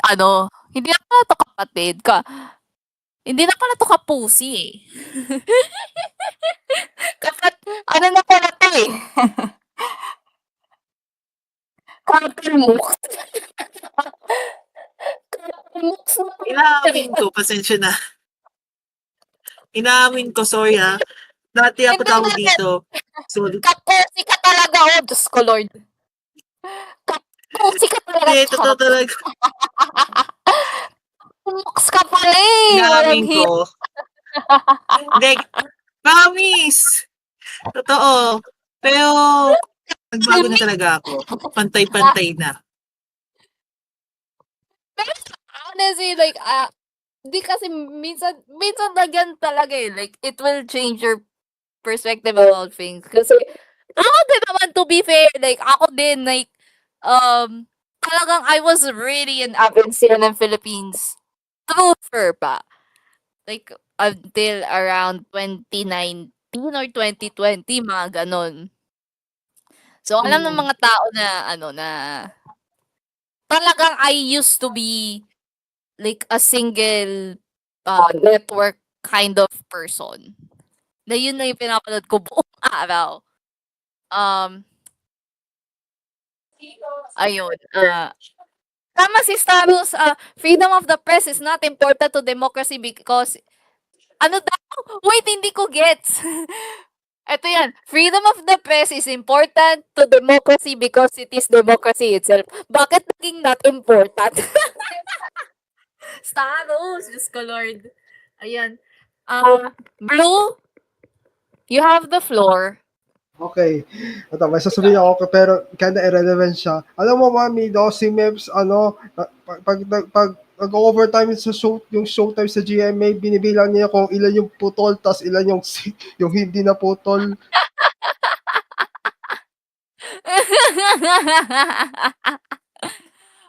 hindi na pala to kapatid, hindi na pala to kapusi eh. Ano na pala to eh. Kapilmux. Inaamin ko, pasensya na. Inaamin ko, sorry ha. Dati ako tawag dito. Sorry. Kapusi ka talaga, oh. Diyos ko, Lord. Kapusi ka talaga. Hindi, totoo talaga. Kapilmux ka pala eh. Inaamin ko. Hindi, promise. Totoo. Pero, nagbago na talaga ako. Pantay-pantay na. Pero honestly, like, di kasi minsan na talaga eh. Like, it will change your perspective about things. Kasi, ako din naman, to be fair, like, ako din, like, talagang I was really an avid ng Philippines truther pa. Like, until around 2019 or 2020, mga ganon. So, alam ng mga tao na, na talagang I used to be like a single network kind of person. Na yun na yung pinapanood ko buong araw. Ayun. Tama si Staros, freedom of the press is not important to democracy because, ano daw? Wait, hindi ko gets. Ito yan. Freedom of the press is important to democracy because it is democracy itself. Bakit naging not important? Staros, Diyos ko Lord. Ayan. Blue, you have the floor. Okay. Ito, may sasabihin ako pero kinda irrelevant siya. Alam mo, mami, si Meps, pag nag-overtime sa show, yung showtime sa GMA, binibilang niya kung ilan yung putol, tas ilan yung hindi na putol.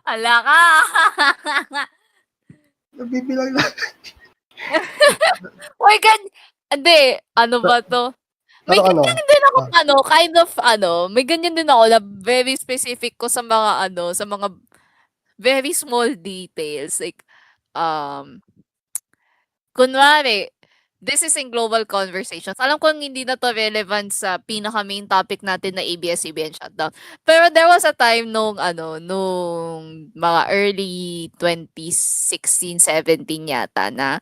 Ala ka. Nabibilang na. Uy, hindi, ano ba to? May ganyan din ako, may ganyan din ako na very specific ko sa mga, sa mga very small details. Like, kunwari, this is in global conversations. Alam ko hindi na to relevant sa pinaka-main topic natin na ABS-CBN shutdown. Pero there was a time nung mga early 2016, 17 yata na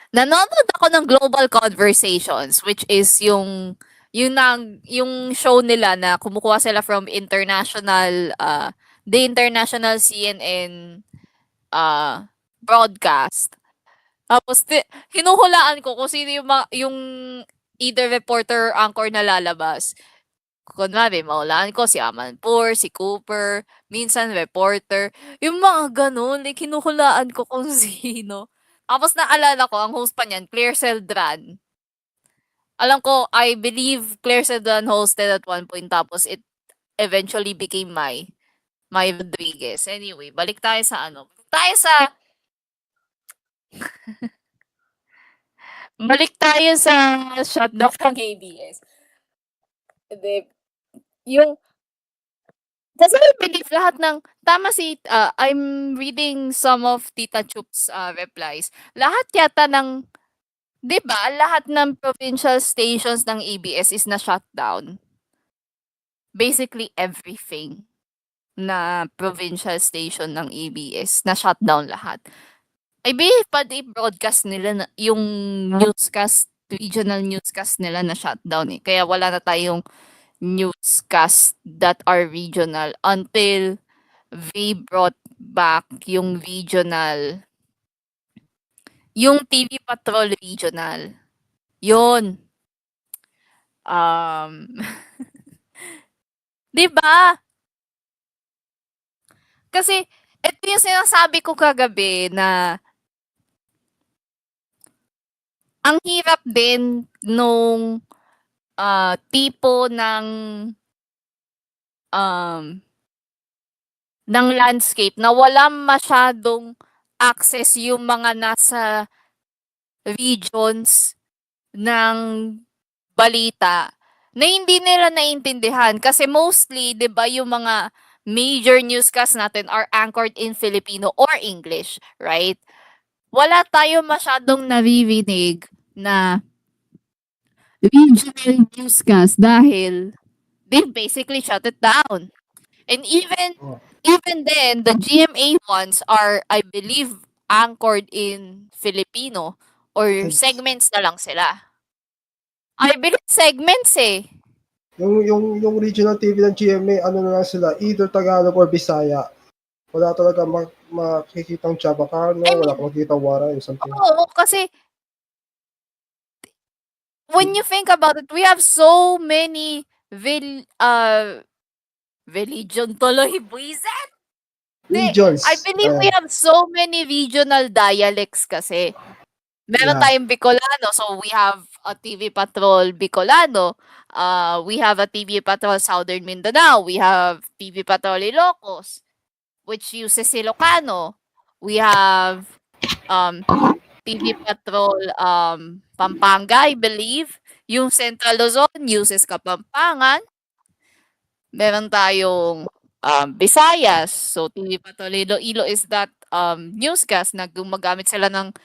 nanonood ako ng Global Conversations, which is yung show nila na kumukuha sila from the international CNN broadcast. Tapos hinuhulaan ko kung sino yung either reporter or anchor na lalabas. Kunwari, mahulaan ko si Amanpour, si Cooper, minsan reporter. Yung mga ganun, like hinuhulaan ko kung sino. Tapos naalala ko, ang host pa niyan, Claire Celdran. Alam ko, I believe Claire Celdran hosted at one point, tapos it eventually became my Rodriguez. Anyway, balik tayo sa balik tayo sa shutdown ng ABS. Kasi I believe lahat ng, tama I'm reading some of Tita Chup's replies. Lahat yata ng, di ba, lahat ng provincial stations ng ABS is na shutdown. Basically everything na provincial station ng ABS na shutdown lahat. I believe broadcast nila na, yung newscast, regional newscast nila na shutdown eh. Kaya wala na tayong newscast that are regional until they brought back yung regional, yung TV Patrol regional. Yun. Diba? Kasi, ito yung sinasabi ko kagabi na ang hirap din nung tipo um, ng landscape na wala masyadong access yung mga nasa regions ng balita na hindi nila naintindihan. Kasi mostly, 'di ba, yung mga major newscast natin are anchored in Filipino or English, right? Wala tayo masyadong naririnig na regional newscast dahil they basically shut it down. And even then, the GMA ones are, I believe, anchored in Filipino or segments na lang sila. I believe segments eh. Yung regional TV ng GMA, ano na lang sila, either Tagalog or Bisaya. Wala talaga makikitang Chabacano, wala kang makikitang Waray or something. Oo, kasi when you think about it, we have so many religion tuloy, buisit. Regions. I believe we have so many regional dialects kasi. Meron tayong Bicolano, so we have a TV Patrol Bicolano. We have a TV Patrol Southern Mindanao. We have TV Patrol Ilocos, which uses Ilocano. We have TV Patrol Pampanga, I believe. Yung Central Luzon uses Kapampangan. Meron tayong Visayas. So TV Patrol Iloilo is that newscast na gumagamit sila ng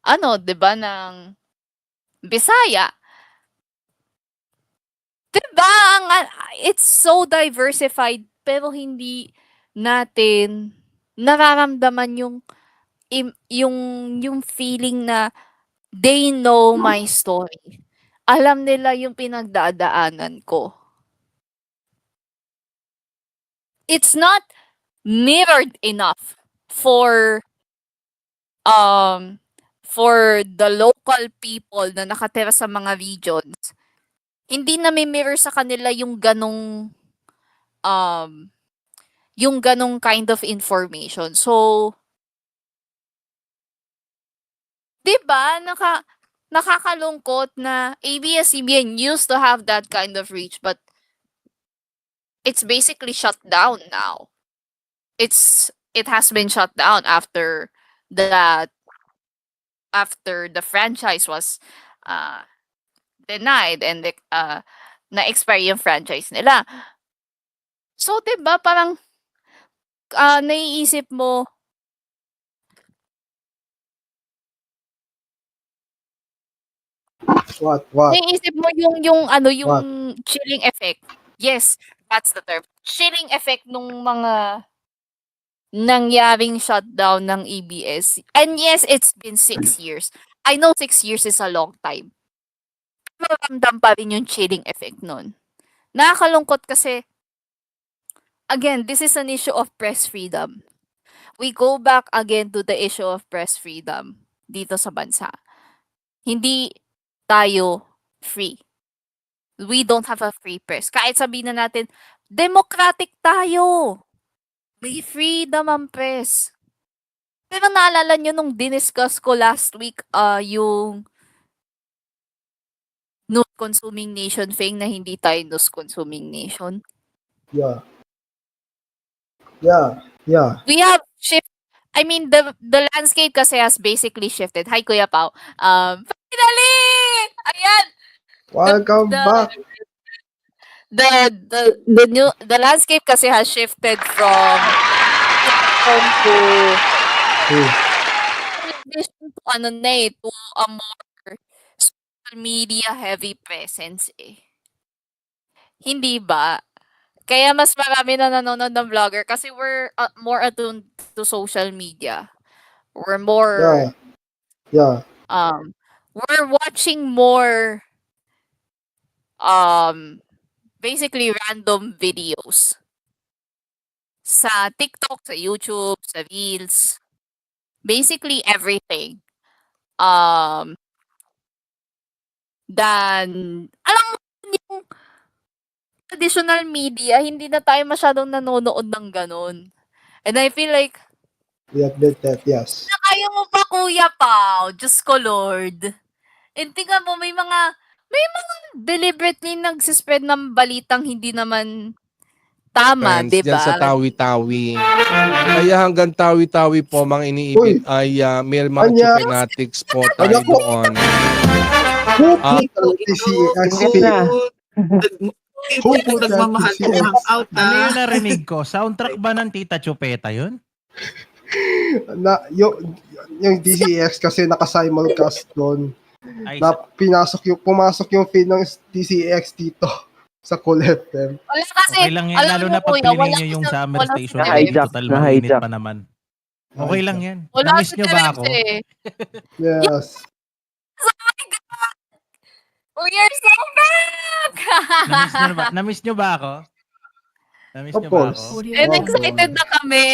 'di ba, ng Bisaya. 'Di ba it's so diversified pero hindi natin nararamdaman yung feeling na they know my story. Alam nila yung pinagdadaanan ko. It's not mirrored enough for the local people na nakatira sa mga regions. Hindi nami-mirror sa kanila yung ganong kind of information. So, 'di ba, nakakalungkot na ABS-CBN used to have that kind of reach, but it's basically shut down now. It has been shut down after the franchise was denied and na-expire yung franchise nila. So, 'di ba, parang naiisip mo, What? naiisip mo yung chilling effect. Yes, that's the term. Chilling effect nung mga nangyaring shutdown ng ABS. And yes, it's been 6 years. I know 6 years is a long time. Ramdam pa rin yung chilling effect nun. Nakakalungkot kasi, again, this is an issue of press freedom. We go back again to the issue of press freedom dito sa bansa. Hindi tayo free. We don't have a free press. Kahit sabihin na natin, democratic tayo. May freedom ang press. Pero naalala nyo nung diniscuss ko last week yung news-consuming nation thing na hindi tayo news-consuming nation? Yeah. We have the landscape kasi has basically shifted. Hi, Kuya Pao. Finally! Ayan! Welcome back. The landscape kasi has shifted from to a more social media heavy presence eh. Hindi ba? Kaya mas marami na nanonood ng vlogger kasi we're more attuned to social media. We're more we're watching more basically random videos sa TikTok, sa YouTube, sa Reels, basically everything. Alam mo yung traditional media, hindi na tayo masyadong nanonood ng ganun. And I feel like, We admit that, yes. kaya mo pa, Kuya Pao? Diyos ko, Lord. And tingnan mo, may mga May mga deliberately nagsispread ng balitang hindi naman tama, Friends 'di dyan sa ba? tawi-tawi. Kaya hanggang tawi-tawi po mga iniibit ay may mga Anya? chupenatics po tayo Anak ko. doon. Hupo Ito, TCXP. Ito yung nagmamahal ng hangout Ano yung narinig ko? Soundtrack ba ng Tita Chupeta yun? Na, yung DCX kasi naka-simulcast doon. Ay, Na pumasok yung feed ng DCX dito sa KOOLFM. Wala kasi, Okay lang yan. alam Lalo mo na pag kuya, piliin nyo yung summer wala station. si Debs. Total, mainit pa naman. Okay lang yan. Wala Na-miss si nyo ba Debs ako? eh. Yes. We are so back! Na-miss nyo ba ako? Na-miss Of nyo ba course. ako? And excited na kami.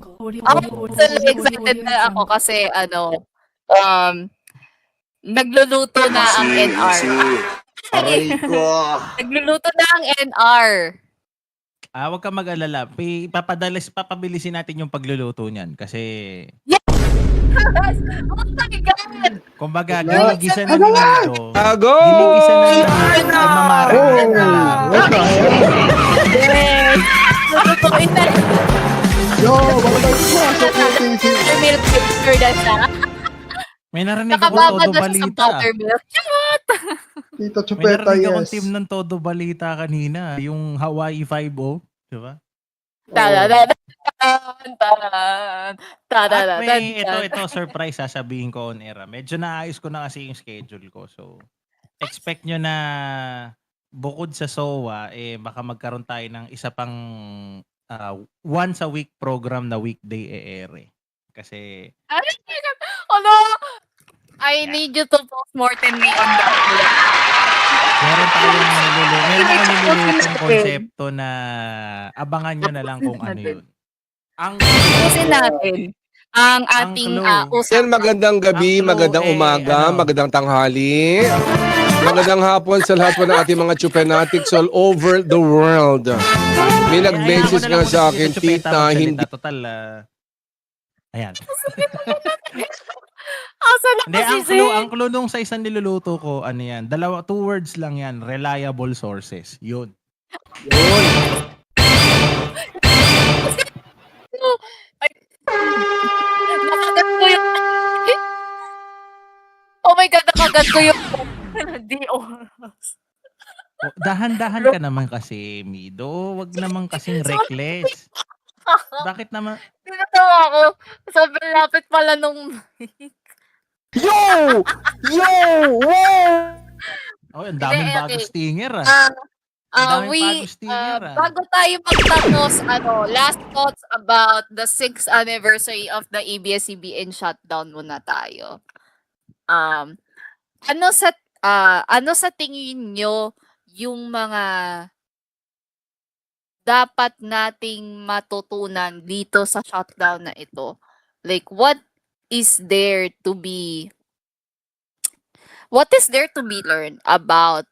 Ako, personally excited na ako kasi nagluluto na ang NR. Aray ko. Nagluluto na ang NR. Huwag ka mag-alala. Papabilisin natin yung pagluluto niyan kasi Oh my God! kumbaga, ginigisa na Ano ni nga? Nido. Tago! Ginigisa na ni Nido. Mamarin na lang. Yes! Lutuin na. Yo, bakit pumasok yung TCX? Buttermilk picture na siya. May narinig ako Nakababa todo na siya sa balita. buttermilk. Charot! Tito May Chupeta, narinig akong yes. team ng todo balita kanina. Yung Hawaii 5-0. Diba? At may ito surprise sasabihin ko on air. Medyo naayos ko na kasi yung schedule ko. So, expect nyo na bukod sa SOA, baka magkaroon tayo ng isa pang once a week program na weekday e-air. Kasi Ano? I need you to postmortem me on that. meron nilulutong konsepto na abangan nyo na lang kung ano yun. Usin natin ang ating Yan, magandang gabi, magandang umaga, magandang tanghali. Magandang hapon sa lahat po ng ating mga chupenatics all over the world. May nag-message nga sa akin, tita, hindi... Total, ayan. Asa na Hindi, kasi ang clue nung sa isang niluluto ko, ano yan, 2 words lang yan, reliable sources. Yun. nakagat ko yung... Oh my God, nakagat ko yung... Di oras. Dahan-dahan ka naman kasi, Mido. Wag naman kasing reckless. Bakit naman? Tinatawa ako. Sobrang lapit pala nung... Yo! Yo! Wow! Oh, ang daming bago stinger ah. Bago tayo magtapos, last thoughts about the 6th anniversary of the ABS-CBN shutdown muna tayo. Ano sa tingin nyo yung mga dapat nating matutunan dito sa shutdown na ito? Like, what is there to be learned about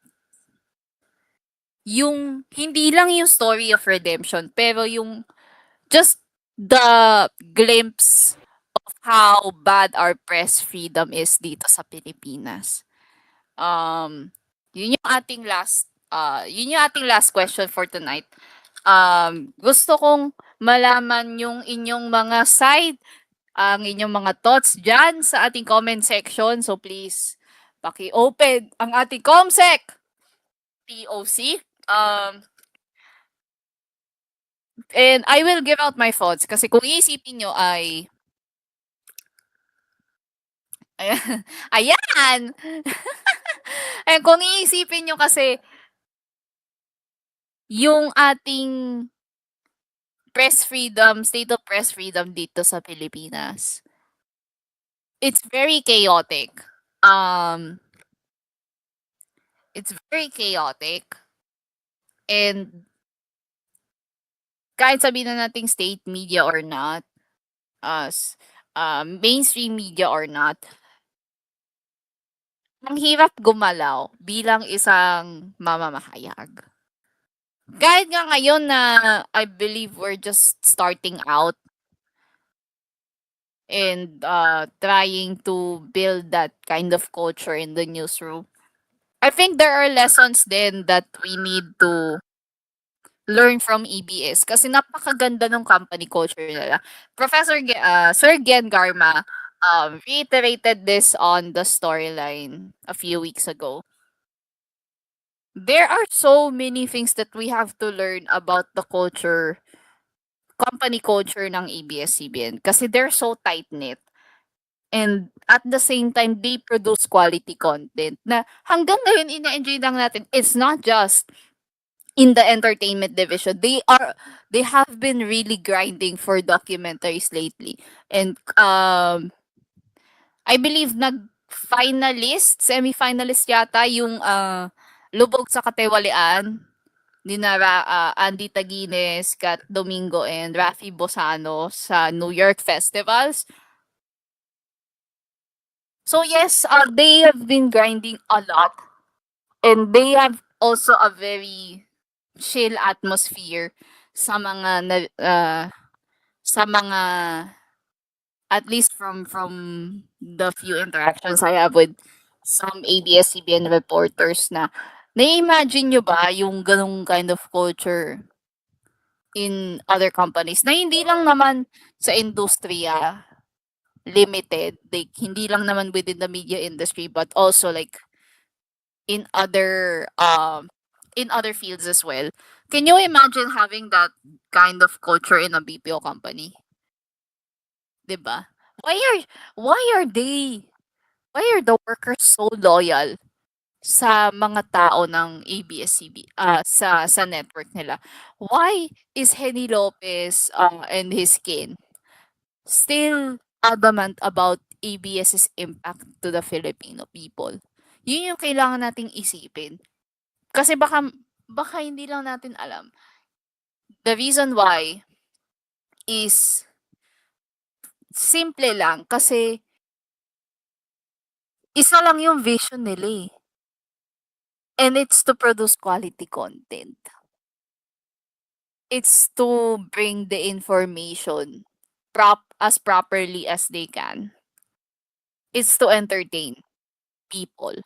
yung hindi lang yung story of redemption, pero yung just the glimpse of how bad our press freedom is dito sa Pilipinas. Yun yung ating last question for tonight. Gusto kong malaman yung inyong mga side, ang inyong mga thoughts dyan sa ating comment section. So please, paki-open ang ating comsec TOC. And I will give out my thoughts kasi kung iisipin nyo ay ayan. And kung iisipin nyo kasi yung ating press freedom, state of press freedom dito sa Pilipinas, it's very chaotic. It's very chaotic. And kahit sabihin na nating state media or not, mainstream media or not, ang hirap gumalaw bilang isang mamamahayag. Kahit nga ngayon na I believe we're just starting out and trying to build that kind of culture in the newsroom, I think there are lessons then that we need to learn from EBS kasi napakaganda ng company culture nila. Sir Gen Garma reiterated this on the storyline a few weeks ago. There are so many things that we have to learn about the company culture ng ABS-CBN kasi they're so tight-knit. And at the same time, they produce quality content na hanggang ngayon ina-enjoy lang natin. It's not just in the entertainment division. They have been really grinding for documentaries lately. And I believe semi-finalist yata yung Lubog sa Katewalian ni Andy Taguines, Kat Domingo, and Rafi Bosano sa New York festivals. So yes, they have been grinding a lot. And they have also a very chill atmosphere sa mga at least from the few interactions I have with some ABS-CBN reporters na na-imagine nyo ba yung ganong kind of culture in other companies na hindi lang naman sa industriya limited, like hindi lang naman within the media industry but also like in other fields as well. Can you imagine having that kind of culture in a BPO company? 'Di ba? Why are the workers so loyal sa mga tao ng ABS-CBN sa network nila? Why is Henny Lopez and his kin still adamant about ABS's impact to the Filipino people? Yun yung kailangan nating isipin. Kasi baka hindi lang natin alam. The reason why is simple lang kasi isa lang yung vision nila eh. And it's to produce quality content. It's to bring the information as properly as they can. It's to entertain people.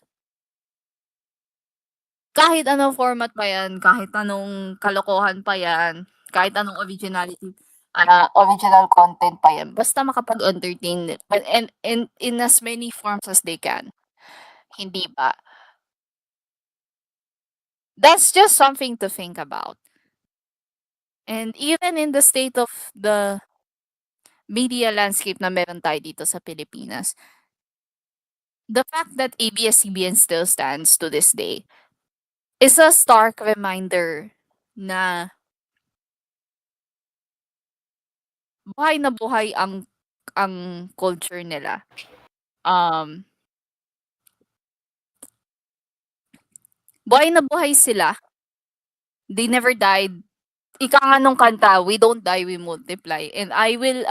Kahit anong format pa yan, kahit anong kalokohan pa yan, kahit anong original content pa yan, basta makapag-entertain and in as many forms as they can. Hindi ba? That's just something to think about. And even in the state of the media landscape na meron tayo dito sa Pilipinas, the fact that ABS-CBN still stands to this day is a stark reminder na buhay na buhay ang culture nila. Buhay na buhay sila. They never died. Ika nga nung kanta, we don't die, we multiply. And I will,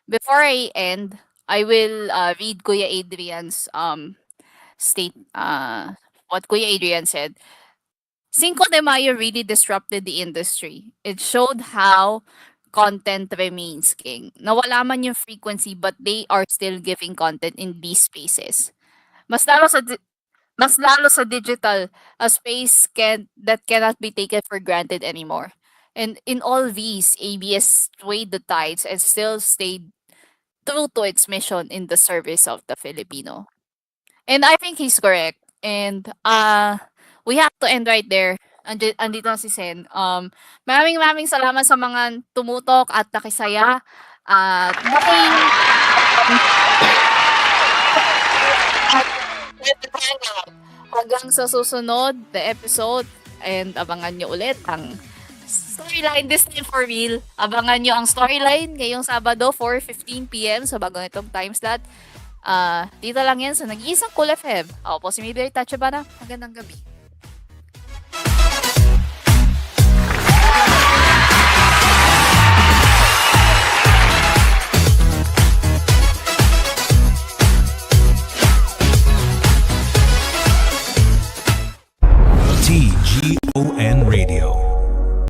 before I end, I will read Kuya Adrian's what Kuya Adrian said. Cinco de Mayo really disrupted the industry. It showed how content remains king. Nawala man yung frequency, but they are still giving content in these spaces. Mas lalo sa digital, a space that cannot be taken for granted anymore. And in all these, ABS weighed the tides and still stayed true to its mission in the service of the Filipino. And I think he's correct. And we have to end right there. Andito na si Sen. Maraming salamat sa mga tumutok at nakisaya. At hanggang sa susunod na episode, and abangan nyo ulit ang storyline this time for real. Abangan nyo ang storyline ngayong Sabado 4:15 PM sa bagong itong time slot. Dito lang yan sa nag-iisang Cool FM. Ako po si Mibir Tachibana. Magandang gabi.